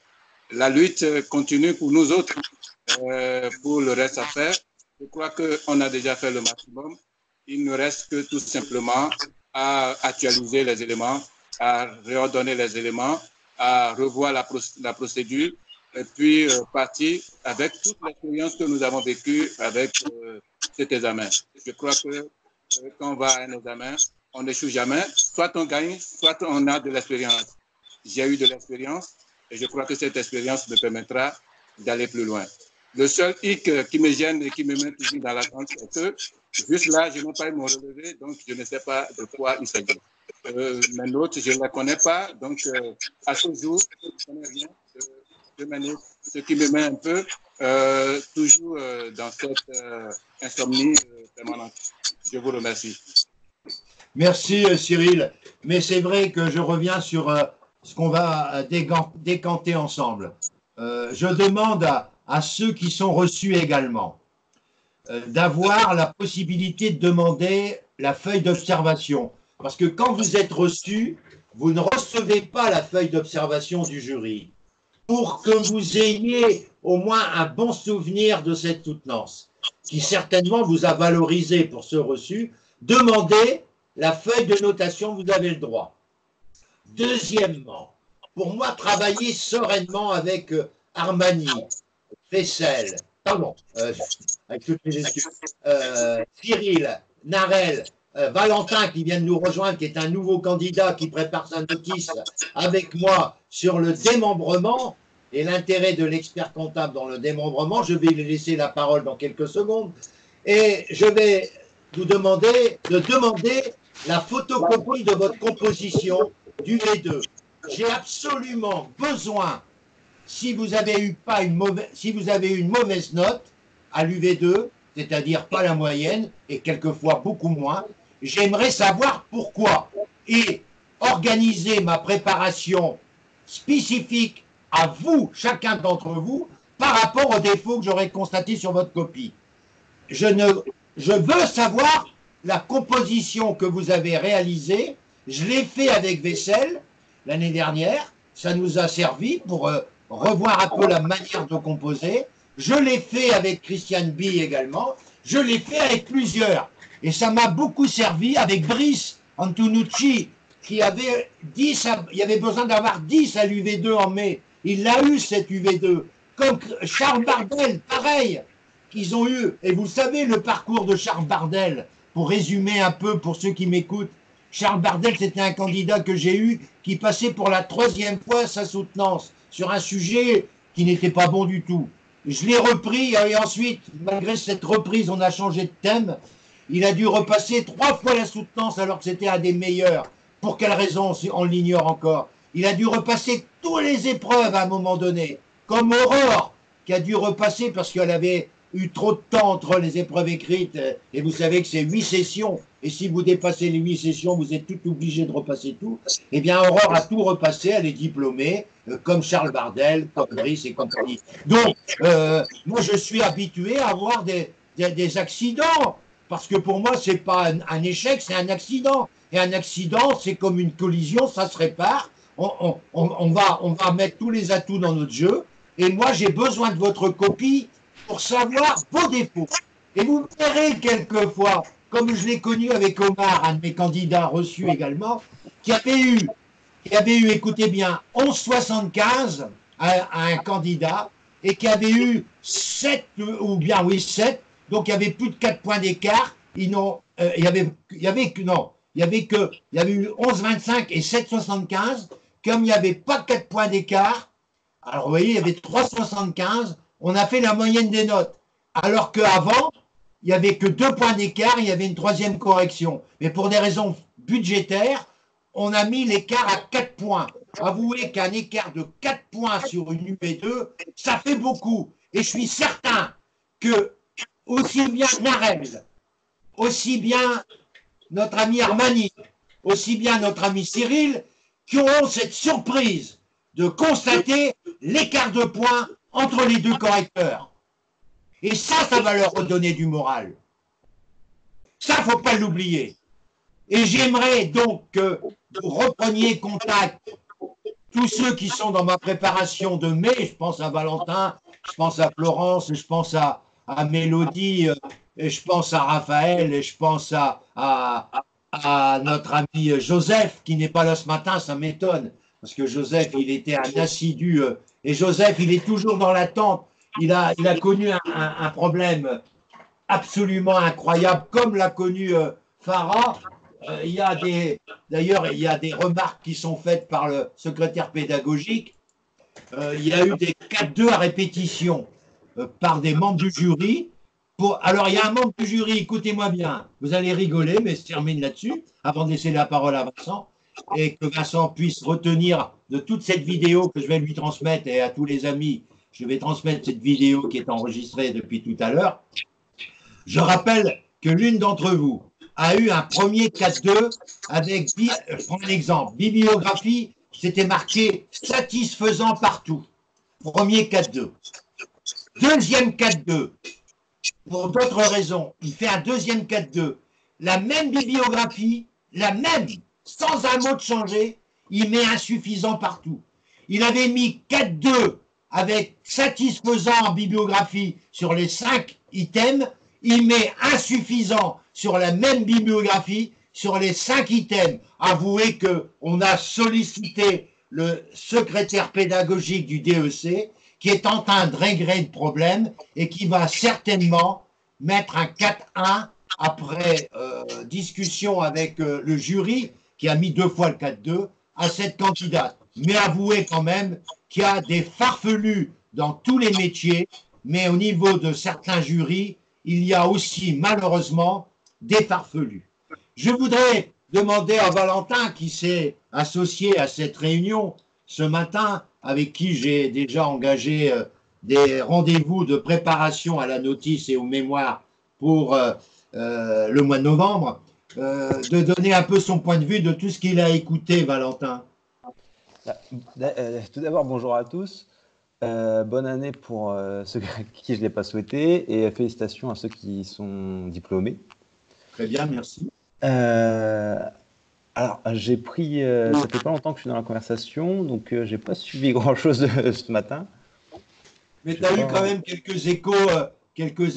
La lutte continue pour nous autres. Pour le reste à faire, je crois qu'on a déjà fait le maximum. Il ne reste que tout simplement à actualiser les éléments, à réordonner les éléments, à revoir la procédure et puis partir avec toute l'expérience que nous avons vécue avec cet examen. Je crois que quand on va à un examen, on n'échoue jamais. Soit on gagne, soit on a de l'expérience. J'ai eu de l'expérience et je crois que cette expérience me permettra d'aller plus loin. Le seul hic qui me gêne et qui me met toujours dans l'attente, c'est que juste là, je n'ai pas eu mon relevé, donc je ne sais pas de quoi il s'agit. Mes notes, je ne les connais pas, donc à ce jour, je ne connais rien de mes notes, ce qui me met un peu toujours dans cette insomnie permanente. Je vous remercie. Merci Cyril, mais c'est vrai que je reviens sur ce qu'on va décanter ensemble. Je demande à ceux qui sont reçus également d'avoir la possibilité de demander la feuille d'observation. Parce que quand vous êtes reçu, vous ne recevez pas la feuille d'observation du jury. Pour que vous ayez au moins un bon souvenir de cette soutenance, qui certainement vous a valorisé pour ce reçu, demandez la feuille de notation, vous avez le droit. Deuxièmement, pour moi, travailler sereinement avec Armani, Fessel, pardon, avec toutes mes excuses, Cyril, Narel, Valentin qui vient de nous rejoindre, qui est un nouveau candidat qui prépare sa notice avec moi sur le démembrement et l'intérêt de l'expert comptable dans le démembrement. Je vais lui laisser la parole dans quelques secondes et je vais vous demander de demander la photocopie de votre composition du V2. J'ai absolument besoin, si vous avez eu une mauvaise note à l'UV2, c'est-à-dire pas la moyenne et quelquefois beaucoup moins, j'aimerais savoir pourquoi et organiser ma préparation spécifique à vous, chacun d'entre vous, par rapport aux défauts que j'aurais constatés sur votre copie. Je veux savoir la composition que vous avez réalisée. Je l'ai fait avec Vessel l'année dernière. Ça nous a servi pour revoir un peu la manière de composer. Je l'ai fait avec Christiane B également. Je l'ai fait avec plusieurs. Et ça m'a beaucoup servi avec Brice Antonucci, qui avait 10 il y avait besoin d'avoir 10 à l'UV2 en mai. Il a eu cette UV2. Comme Charles Bardel, pareil, qu'ils ont eu. Et vous savez le parcours de Charles Bardel, pour résumer un peu pour ceux qui m'écoutent. Charles Bardel, c'était un candidat que j'ai eu qui passait pour la 3e fois sa soutenance sur un sujet qui n'était pas bon du tout. Je l'ai repris et ensuite, malgré cette reprise, on a changé de thème. Il a dû repasser 3 fois la soutenance alors que c'était un des meilleurs. Pour quelle raison, on l'ignore encore. Il a dû repasser toutes les épreuves à un moment donné, comme Aurore, qui a dû repasser parce qu'elle avait eu trop de temps entre les épreuves écrites, et vous savez que c'est 8 sessions, et si vous dépassez les 8 sessions, vous êtes tout obligé de repasser tout. Eh bien, Aurore a tout repassé, elle est diplômée, comme Charles Bardel, comme Brice et compagnie. Donc, moi, je suis habitué à avoir des accidents, parce que pour moi, c'est pas un échec, c'est un accident. Et un accident, c'est comme une collision, ça se répare. On va mettre tous les atouts dans notre jeu. Et moi, j'ai besoin de votre copie pour savoir vos défauts. Et vous verrez quelquefois, comme je l'ai connu avec Omar, un de mes candidats reçus également, qui avait eu, écoutez bien, 11,75 à un candidat, et qui avait eu 7, ou bien oui 7, donc il y avait plus de 4 points d'écart. Il y avait eu 11,25 et 7,75. Comme il n'y avait pas 4 points d'écart, alors vous voyez, il y avait 3,75. On a fait la moyenne des notes. Alors qu'avant, il n'y avait que 2 points d'écart, il y avait une 3e correction. Mais pour des raisons budgétaires, on a mis l'écart à 4 points. Avouez qu'un écart de 4 points sur une UP2, ça fait beaucoup. Et je suis certain que aussi bien Narel, aussi bien notre ami Armani, aussi bien notre ami Cyril, qui auront cette surprise de constater l'écart de points entre les deux correcteurs. Et ça va leur redonner du moral. Ça, faut pas l'oublier. Et j'aimerais donc que vous repreniez contact, tous ceux qui sont dans ma préparation de mai, je pense à Valentin, je pense à Florence, je pense à Mélodie, et je pense à Raphaël, et je pense à notre ami Joseph, qui n'est pas là ce matin, ça m'étonne, parce que Joseph, il était un assidu, et Joseph, il est toujours dans l'attente. Il a connu un problème absolument incroyable, comme l'a connu Farah. D'ailleurs, il y a des remarques qui sont faites par le secrétaire pédagogique. Il y a eu des 4-2 à répétition par des membres du jury. Alors, il y a un membre du jury, écoutez-moi bien, vous allez rigoler, mais je termine là-dessus, avant de laisser la parole à Vincent, et que Vincent puisse retenir de toute cette vidéo que je vais lui transmettre, et à tous les amis, je vais transmettre cette vidéo qui est enregistrée depuis tout à l'heure. Je rappelle que l'une d'entre vous a eu un premier 4-2 avec, je prends un exemple, bibliographie, c'était marqué satisfaisant partout. Premier 4-2. Deuxième 4-2. Pour d'autres raisons, il fait un deuxième 4-2. La même bibliographie, la même, sans un mot de changer, il met insuffisant partout. Il avait mis 4-2 avec satisfaisant en bibliographie sur les 5 items, il met insuffisant sur la même bibliographie sur les 5 items. Avouez qu'on a sollicité le secrétaire pédagogique du DEC qui est en train de régler le problème et qui va certainement mettre un 4-1 après discussion avec le jury qui a mis 2 fois le 4-2 à cette candidate. Mais avouez quand même qu'il y a des farfelus dans tous les métiers, mais au niveau de certains jurys, il y a aussi malheureusement des farfelus. Je voudrais demander à Valentin, qui s'est associé à cette réunion ce matin, avec qui j'ai déjà engagé des rendez-vous de préparation à la notice et aux mémoires pour le mois de novembre, de donner un peu son point de vue de tout ce qu'il a écouté, Valentin. Tout d'abord, bonjour à tous. Bonne année pour ceux qui je ne l'ai pas souhaité et félicitations à ceux qui sont diplômés. Très bien, merci. Alors, j'ai pris, ça fait pas longtemps que je suis dans la conversation, donc j'ai pas suivi grand-chose ce matin. Mais tu as eu quand même quelques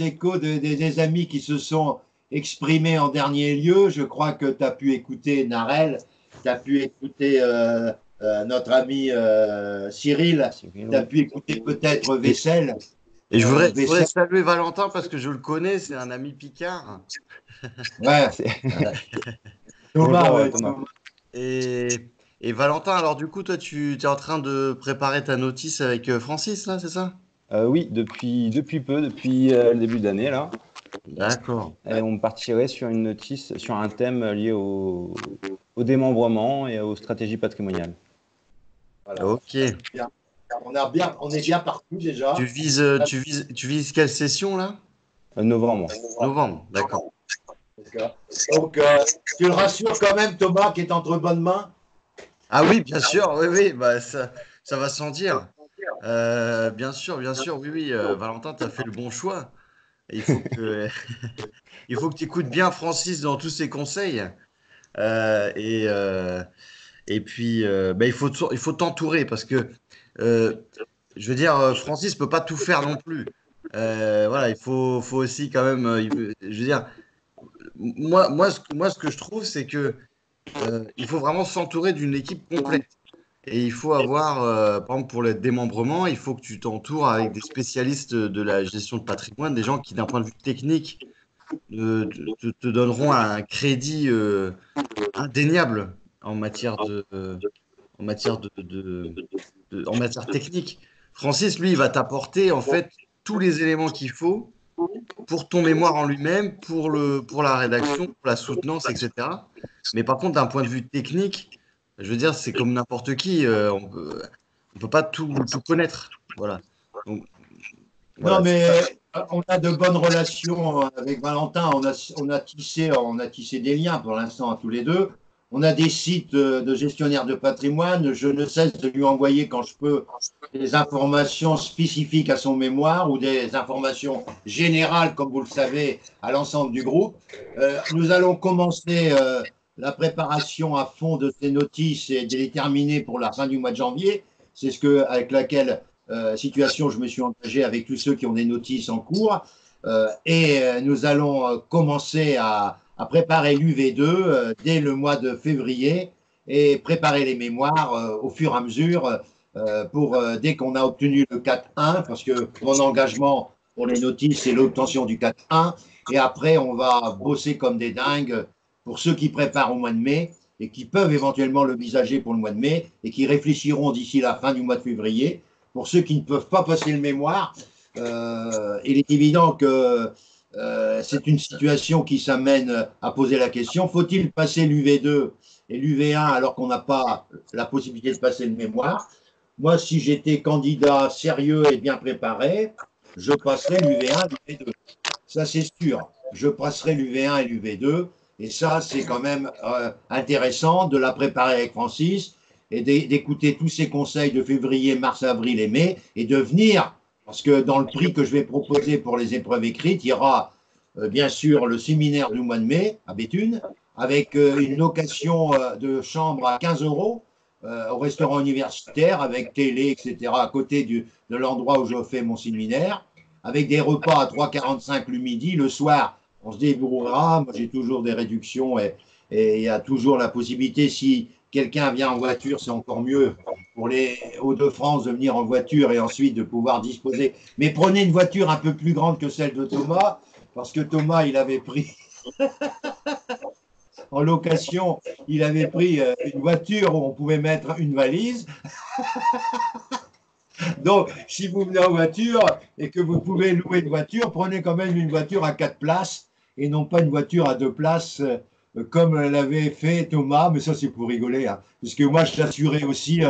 échos des amis qui se sont exprimés en dernier lieu. Je crois que tu as pu écouter Narel, tu as pu écouter notre ami Cyril, tu as pu écouter peut-être Vessel. Et je voudrais saluer Valentin parce que je le connais, c'est un ami Picard. Ouais. Thomas. Et Valentin, alors du coup, toi, tu es en train de préparer ta notice avec Francis, là, c'est ça? Oui, depuis peu, depuis le début de l'année, là. D'accord. Et on partirait sur une notice, sur un thème lié au démembrement et aux stratégies patrimoniales. Voilà. Ok. On est bien partout déjà. Tu vises quelle session, là? Novembre. Novembre, d'accord. Donc, tu le rassures quand même, Thomas, qui est entre bonnes mains? Ah oui, bien sûr, oui, bah, ça va sans dire. Bien sûr, oui, Valentin, tu as fait le bon choix. Il faut que tu écoutes bien Francis dans tous ses conseils. Et puis, bah, il faut t'entourer parce que, je veux dire, Francis ne peut pas tout faire non plus. Voilà, il faut aussi quand même, je veux dire, moi, ce que je trouve, c'est que il faut vraiment s'entourer d'une équipe complète. Et il faut avoir, par exemple, pour le démembrement, il faut que tu t'entoures avec des spécialistes de la gestion de patrimoine, des gens qui, d'un point de vue technique, te donneront un crédit indéniable en matière technique. Francis, lui, il va t'apporter en fait tous les éléments qu'il faut pour ton mémoire en lui-même, pour la rédaction, pour la soutenance, etc. Mais par contre, d'un point de vue technique, je veux dire, c'est comme n'importe qui, on peut pas tout connaître. Voilà. Donc, Voilà, Non, mais c'est on a de bonnes relations avec Valentin. On a tissé des liens pour l'instant tous les deux. On a des sites de gestionnaires de patrimoine. Je ne cesse de lui envoyer quand je peux des informations spécifiques à son mémoire ou des informations générales, comme vous le savez, à l'ensemble du groupe. Nous allons commencer la préparation à fond de ces notices et de les terminer pour la fin du mois de janvier. C'est avec laquelle situation je me suis engagé avec tous ceux qui ont des notices en cours. Nous allons commencer à préparer l'UV2 dès le mois de février et préparer les mémoires au fur et à mesure dès qu'on a obtenu le 4.1, parce que mon engagement pour les notices, c'est l'obtention du 4.1. Et après, on va bosser comme des dingues pour ceux qui préparent au mois de mai et qui peuvent éventuellement le visager pour le mois de mai et qui réfléchiront d'ici la fin du mois de février. Pour ceux qui ne peuvent pas passer le mémoire, il est évident que c'est une situation qui s'amène à poser la question, faut-il passer l'UV2 et l'UV1 alors qu'on n'a pas la possibilité de passer le mémoire? Moi, si j'étais candidat sérieux et bien préparé, je passerais l'UV1 et l'UV2. Ça, c'est sûr. Je passerai l'UV1 et l'UV2. Et ça, c'est quand même intéressant de la préparer avec Francis et d'écouter tous ces conseils de février, mars, avril et mai et de venir, parce que dans le prix que je vais proposer pour les épreuves écrites, il y aura bien sûr le séminaire du mois de mai à Béthune avec une location de chambre à 15 € au restaurant universitaire avec télé, etc. à côté de l'endroit où je fais mon séminaire, avec des repas à 3,45 le midi. Le soir, on se débrouillera. Moi, j'ai toujours des réductions et il y a toujours la possibilité, si quelqu'un vient en voiture, c'est encore mieux pour les Hauts-de-France de venir en voiture et ensuite de pouvoir disposer. Mais prenez une voiture un peu plus grande que celle de Thomas, parce que Thomas, il avait pris en location, il avait pris une voiture où on pouvait mettre une valise. Donc, si vous venez en voiture et que vous pouvez louer une voiture, prenez quand même une voiture à 4 places et non pas une voiture à 2 places comme l'avait fait Thomas, mais ça c'est pour rigoler, hein, puisque moi j'assurais aussi,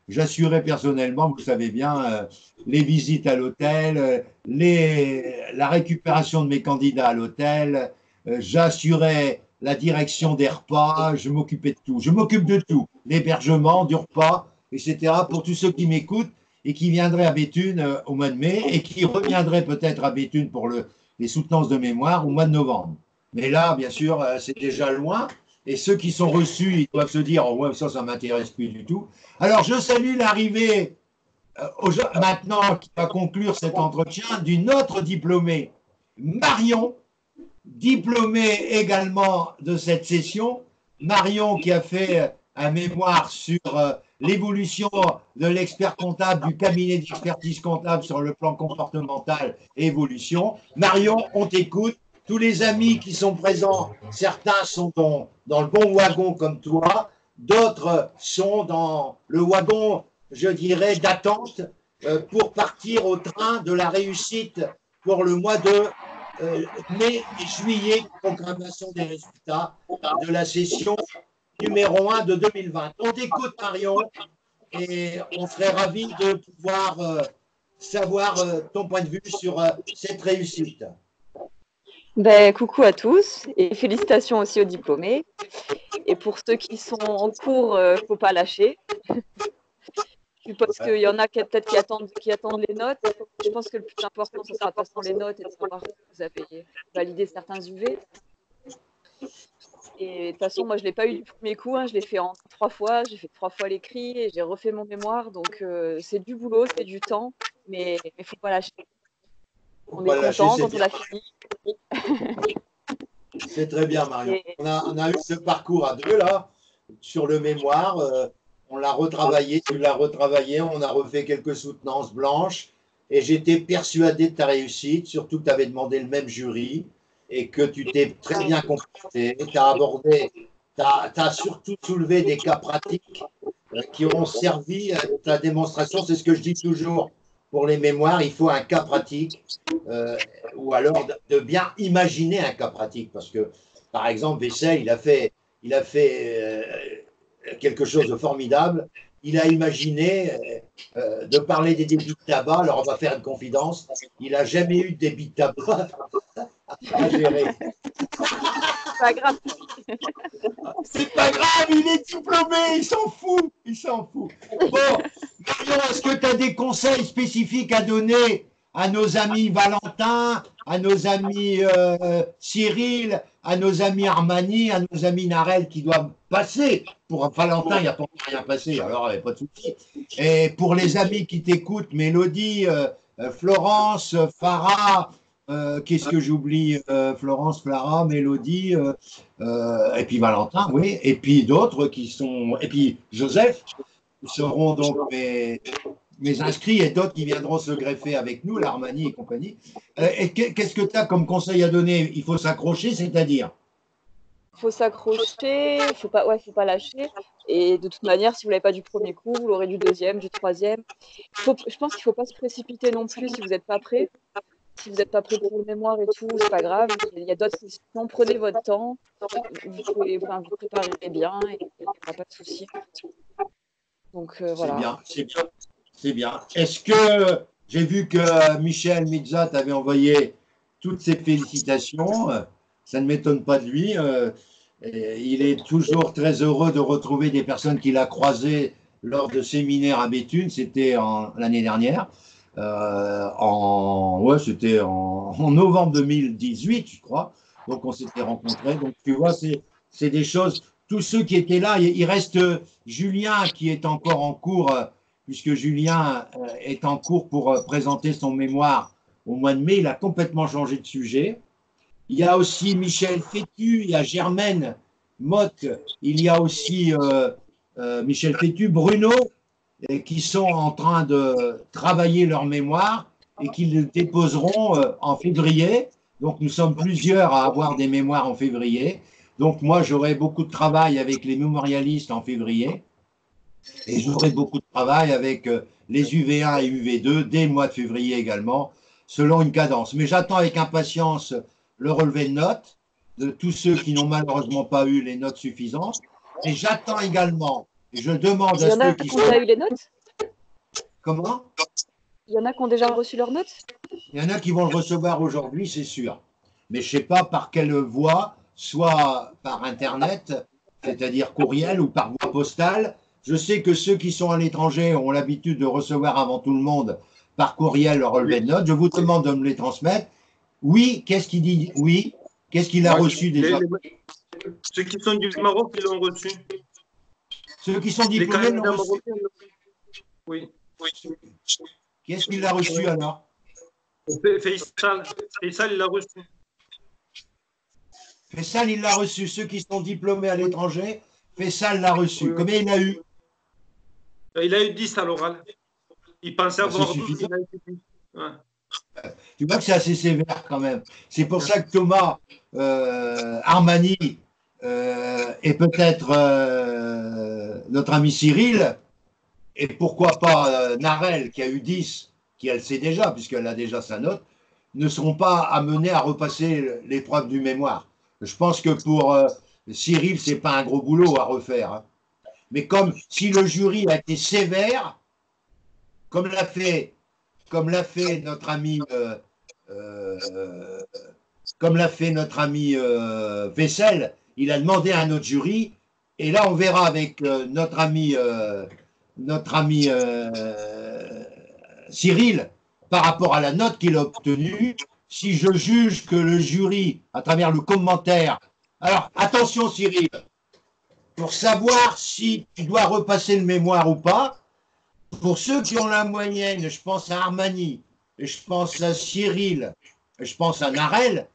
j'assurais personnellement, vous le savez bien, les visites à l'hôtel, la récupération de mes candidats à l'hôtel, j'assurais la direction des repas, je m'occupais de tout, je m'occupe de tout, l'hébergement, du repas, etc. pour tous ceux qui m'écoutent et qui viendraient à Béthune au mois de mai et qui reviendraient peut-être à Béthune pour les soutenances de mémoire au mois de novembre. Mais là, bien sûr, c'est déjà loin. Et ceux qui sont reçus, ils doivent se dire, oh ouais, ça ne m'intéresse plus du tout. Alors, je salue l'arrivée maintenant, qui va conclure cet entretien, d'une autre diplômée, Marion, diplômée également de cette session. Marion qui a fait un mémoire sur l'évolution de l'expert comptable, du cabinet d'expertise comptable sur le plan comportemental et évolution. Marion, on t'écoute. Tous les amis qui sont présents, certains sont dans le bon wagon comme toi, d'autres sont dans le wagon, je dirais, d'attente pour partir au train de la réussite pour le mois de mai et juillet, programmation des résultats de la session numéro 1 de 2020. On t'écoute, Marion, et on serait ravis de pouvoir savoir ton point de vue sur cette réussite. Ben, coucou à tous et félicitations aussi aux diplômés. Et pour ceux qui sont en cours, il ne faut pas lâcher. Je suppose qu'il y en a peut-être qui attendent les notes. Je pense que le plus important, ce sera de passer les notes et de savoir que vous avez validé certains UV. Et de toute façon, moi, je ne l'ai pas eu du premier coup. Hein. Je l'ai fait en 3 fois. J'ai fait 3 fois l'écrit et j'ai refait mon mémoire. Donc, c'est du boulot, c'est du temps, mais il ne faut pas lâcher. On est content quand on l'a fini. C'est très bien, Marion. On a eu ce parcours à deux, là, sur le mémoire. On l'a retravaillé, tu l'as retravaillé, on a refait quelques soutenances blanches. Et j'étais persuadé de ta réussite, surtout que tu avais demandé le même jury et que tu t'es très bien comporté. Tu as abordé, tu as surtout soulevé des cas pratiques qui ont servi à ta démonstration. C'est ce que je dis toujours. Pour les mémoires, il faut un cas pratique ou alors de bien imaginer un cas pratique. Parce que, par exemple, Vessel, il a fait quelque chose de formidable. il a imaginé de parler des débits de tabac. Alors, on va faire une confidence. Il n'a jamais eu de débit de tabac à gérer. Pas grave. C'est pas grave, il est diplômé, il s'en fout. Il s'en fout. Bon, Marion, est-ce que tu as des conseils spécifiques à donner à nos amis Valentin, à nos amis Cyril, à nos amis Armani, à nos amis Narel qui doivent passer? Pour Valentin, il n'y a pas rien passé, alors il n'y a pas de souci. Et pour les amis qui t'écoutent, Mélodie, Florence, Farah, qu'est-ce que j'oublie? Florence, Clara, Mélodie, et puis Valentin, oui, et puis d'autres qui sont, et puis Joseph, seront donc mes inscrits et d'autres qui viendront se greffer avec nous, l'Armani et compagnie. Et qu'est-ce que tu as comme conseil à donner? Il faut s'accrocher, c'est-à-dire? Il faut s'accrocher, faut pas lâcher. Et de toute manière, si vous l'avez pas du premier coup, vous l'aurez du deuxième, du troisième. Je pense qu'il faut pas se précipiter non plus si vous n'êtes pas prêt. Si vous n'êtes pas prêt pour le mémoire et tout, c'est pas grave. Il y a d'autres questions. Prenez votre temps. Vous préparez bien et il n'y aura pas de souci. Donc voilà. C'est bien, c'est bien. Est-ce que j'ai vu que Michel Mizza t'avait envoyé toutes ses félicitations? Ça ne m'étonne pas de lui. Il est toujours très heureux de retrouver des personnes qu'il a croisées lors de séminaires à Béthune. C'était l'année dernière. C'était en novembre 2018, je crois. Donc, on s'était rencontrés. Donc, tu vois, c'est des choses. Tous ceux qui étaient là, il reste Julien qui est encore en cours, puisque Julien est en cours pour présenter son mémoire au mois de mai. Il a complètement changé de sujet. Il y a aussi Michel Fétu, il y a Germaine Motte, il y a aussi Michel Fétu, Bruno, qui sont en train de travailler leur mémoire et qui le déposeront en février. Donc, nous sommes plusieurs à avoir des mémoires en février. Donc, moi, j'aurai beaucoup de travail avec les mémorialistes en février et j'aurai beaucoup de travail avec les UV1 et UV2 dès le mois de février également, selon une cadence. Mais j'attends avec impatience le relevé de notes de tous ceux qui n'ont malheureusement pas eu les notes suffisantes. Et j'attends également, et je demande à ceux qui sont… Il y en a qui ont déjà eu les notes? Comment? Il y en a qui ont déjà reçu leurs notes? Il y en a qui vont le recevoir aujourd'hui, c'est sûr. Mais je ne sais pas par quelle voie, soit par Internet, c'est-à-dire courriel, ou par voie postale. Je sais que ceux qui sont à l'étranger ont l'habitude de recevoir avant tout le monde par courriel le relevé de notes. Je vous demande de me les transmettre. Oui, qu'est-ce qu'il dit? Oui, qu'est-ce qu'il a reçu déjà? Ceux qui sont du Maroc, ils l'ont reçu. Ceux qui sont diplômés l'ont reçu. Oui. Qu'est-ce qu'il a reçu alors? Faisal, il l'a reçu. Faisal, il l'a reçu. Ceux qui sont diplômés à l'étranger, Faisal l'a reçu. Combien il a eu? Il a eu 10 à l'oral. Il pensait avoir 12, il a eu 10. Ouais. Tu vois que c'est assez sévère quand même. C'est pour ça que Thomas Armani et peut-être notre ami Cyril, et pourquoi pas Narel qui a eu 10, qui elle sait déjà, puisqu'elle a déjà sa note, ne seront pas amenés à repasser l'épreuve du mémoire. Je pense que pour Cyril, ce n'est pas un gros boulot à refaire. Hein. Mais comme si le jury a été sévère, comme l'a fait notre ami Vessel, il a demandé à notre jury, et là on verra avec notre ami Cyril, par rapport à la note qu'il a obtenue, si je juge que le jury, à travers le commentaire… Alors, attention Cyril, pour savoir si tu dois repasser le mémoire ou pas, pour ceux qui ont la moyenne, je pense à Armani, je pense à Cyril, je pense à Narel,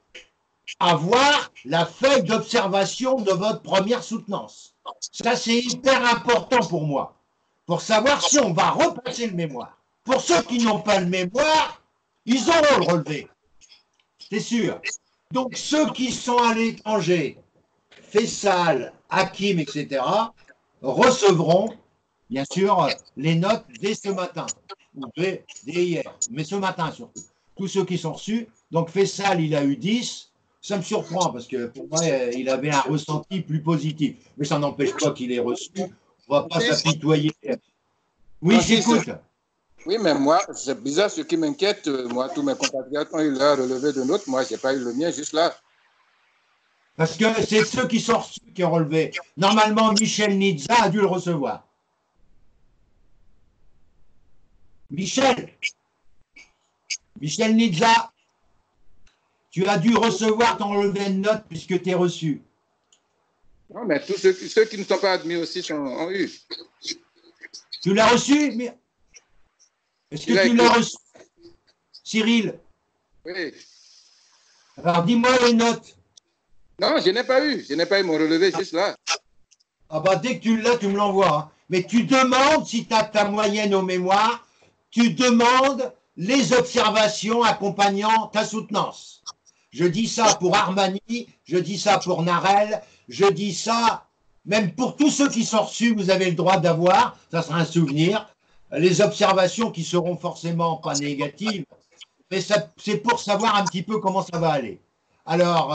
avoir la feuille d'observation de votre première soutenance. Ça, c'est hyper important pour moi, pour savoir si on va repasser le mémoire. Pour ceux qui n'ont pas le mémoire, ils auront le relevé. C'est sûr. Donc, ceux qui sont à l'étranger, Faisal, Hakim, etc., recevront, bien sûr, les notes dès ce matin, ou dès hier, mais ce matin surtout. Tous ceux qui sont reçus. Donc, Faisal, il a eu 10. Ça me surprend parce que pour moi, il avait un ressenti plus positif. Mais ça n'empêche pas qu'il ait reçu. On ne va pas s'apitoyer Oui, Francis, j'écoute. oui, mais moi, c'est bizarre, ce qui m'inquiète, moi, tous mes compatriotes ont eu leur relevé de notes, moi, je n'ai pas eu le mien juste là. Parce que c'est ceux qui sont reçus qui ont relevé. Normalement, Michel Nizza a dû le recevoir. Michel Nizza, tu as dû recevoir ton relevé de notes puisque tu es reçu. Non, mais tous ceux qui ne sont pas admis aussi ont eu. Tu l'as reçu? Est-ce que tu l'as reçu, Cyril? Oui. Alors, dis-moi les notes. Non, je n'ai pas eu. Je n'ai pas eu mon relevé juste là. Ah bah, dès que tu l'as, tu me l'envoies. Hein. Mais tu demandes, si tu as ta moyenne au mémoire, tu demandes les observations accompagnant ta soutenance. Je dis ça pour Armani, je dis ça pour Narel, je dis ça même pour tous ceux qui sont reçus, vous avez le droit d'avoir, ça sera un souvenir, les observations qui seront forcément pas négatives, mais c'est pour savoir un petit peu comment ça va aller. Alors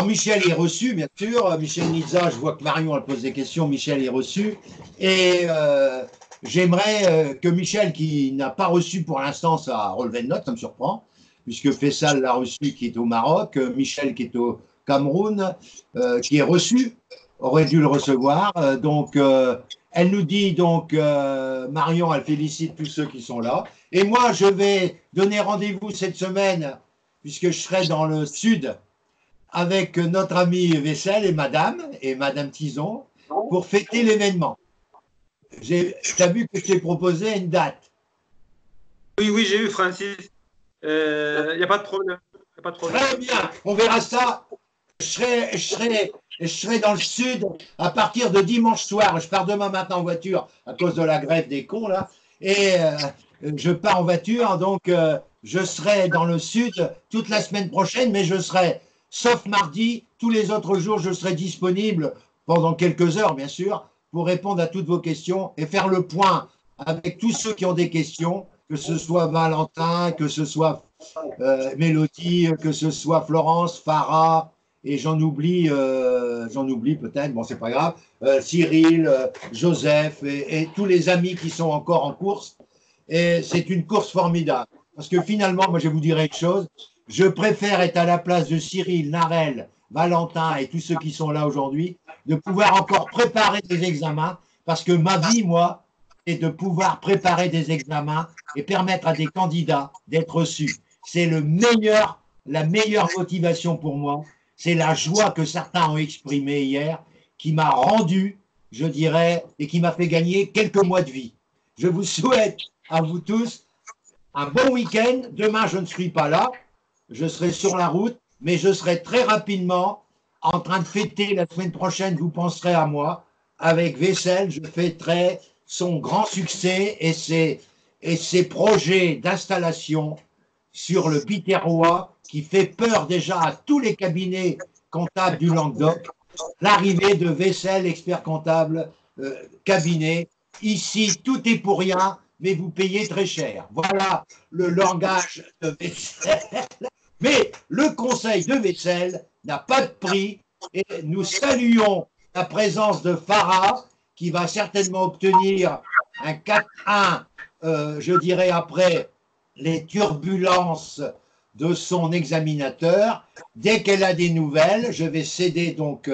Michel est reçu, bien sûr. Michel Nizza, je vois que Marion elle pose des questions. Michel est reçu. Et j'aimerais que Michel, qui n'a pas reçu pour l'instant sa relevé de notes, ça me surprend, puisque Faisal l'a reçu qui est au Maroc, Michel qui est au Cameroun, qui est reçu, aurait dû le recevoir. Elle nous dit donc, Marion, elle félicite tous ceux qui sont là. Et moi, je vais donner rendez-vous cette semaine, puisque je serai dans le sud, avec notre ami Vessel et Madame Tison, pour fêter l'événement. Tu as vu que je t'ai proposé une date. Oui, j'ai vu, Francis. Il n'y a pas de problème. Très bien, on verra ça. Je serai dans le sud à partir de dimanche soir. Je pars demain matin en voiture à cause de la grève des cons, là. Et je pars en voiture, donc je serai dans le sud toute la semaine prochaine, mais je serai, sauf mardi, tous les autres jours, je serai disponible pendant quelques heures, bien sûr, pour répondre à toutes vos questions et faire le point avec tous ceux qui ont des questions, que ce soit Valentin, que ce soit Mélodie, que ce soit Florence, Farah, et j'en oublie peut-être, bon, c'est pas grave, Cyril, Joseph et tous les amis qui sont encore en course. Et c'est une course formidable. Parce que finalement, moi, je vous dirais une chose, je préfère être à la place de Cyril, Narel, Valentin et tous ceux qui sont là aujourd'hui, de pouvoir encore préparer des examens, parce que ma vie, moi, c'est de pouvoir préparer des examens et permettre à des candidats d'être reçus. C'est la meilleure motivation pour moi. C'est la joie que certains ont exprimée hier, qui m'a rendu, je dirais, et qui m'a fait gagner quelques mois de vie. Je vous souhaite à vous tous un bon week-end. Demain, je ne suis pas là. Je serai sur la route, mais je serai très rapidement en train de fêter la semaine prochaine. Vous penserez à moi. Avec Vessel, je fêterai son grand succès et ses projets d'installation sur le Biterrois qui fait peur déjà à tous les cabinets comptables du Languedoc. L'arrivée de Vessel, expert comptable, cabinet. Ici, tout est pour rien, mais vous payez très cher. Voilà le langage de Vessel. Mais le conseil de Vessel n'a pas de prix et nous saluons la présence de Farah qui va certainement obtenir un 4-1, je dirais, après les turbulences de son examinateur. Dès qu'elle a des nouvelles, je vais céder donc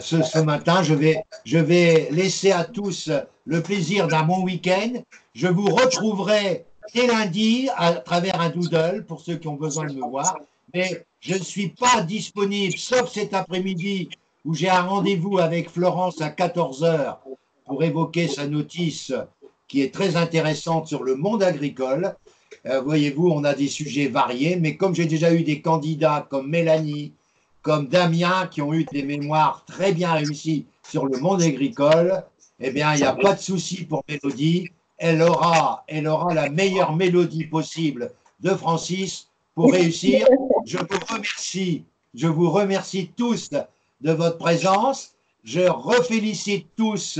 ce matin, je vais laisser à tous le plaisir d'un bon week-end. Je vous retrouverai dès lundi à travers un doodle pour ceux qui ont besoin de me voir. Mais je ne suis pas disponible, sauf cet après-midi où j'ai un rendez-vous avec Florence à 14 h pour évoquer sa notice qui est très intéressante sur le monde agricole. Voyez-vous, on a des sujets variés, mais comme j'ai déjà eu des candidats comme Mélanie, comme Damien, qui ont eu des mémoires très bien réussies sur le monde agricole, eh bien, il n'y a pas de souci pour Mélodie. Elle aura la meilleure mélodie possible de Francis pour réussir. Je vous remercie tous de votre présence. Je refélicite tous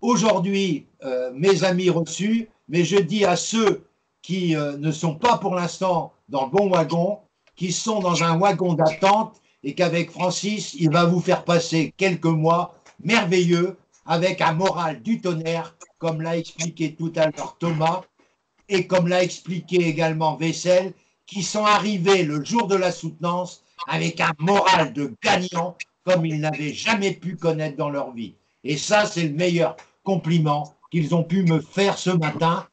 aujourd'hui mes amis reçus, mais je dis à ceux qui ne sont pas pour l'instant dans le bon wagon, qui sont dans un wagon d'attente et qu'avec Francis, il va vous faire passer quelques mois merveilleux avec un moral du tonnerre, comme l'a expliqué tout à l'heure Thomas, et comme l'a expliqué également Vessel, qui sont arrivés le jour de la soutenance avec un moral de gagnant comme ils n'avaient jamais pu connaître dans leur vie. Et ça, c'est le meilleur compliment qu'ils ont pu me faire ce matin.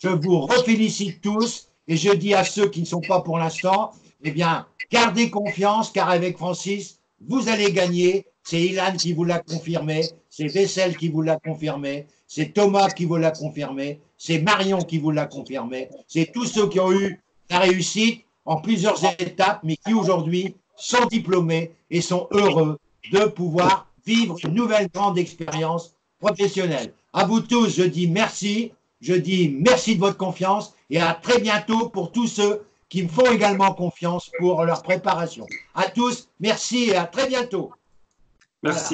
Je vous refélicite tous et je dis à ceux qui ne sont pas pour l'instant, eh bien, gardez confiance car avec Francis, vous allez gagner. C'est Ilan qui vous l'a confirmé, c'est Vessel qui vous l'a confirmé, c'est Thomas qui vous l'a confirmé, c'est Marion qui vous l'a confirmé, c'est tous ceux qui ont eu la réussite en plusieurs étapes, mais qui aujourd'hui sont diplômés et sont heureux de pouvoir vivre une nouvelle grande expérience professionnelle. À vous tous, je dis merci de votre confiance et à très bientôt pour tous ceux qui me font également confiance pour leur préparation. À tous, merci et à très bientôt. Merci.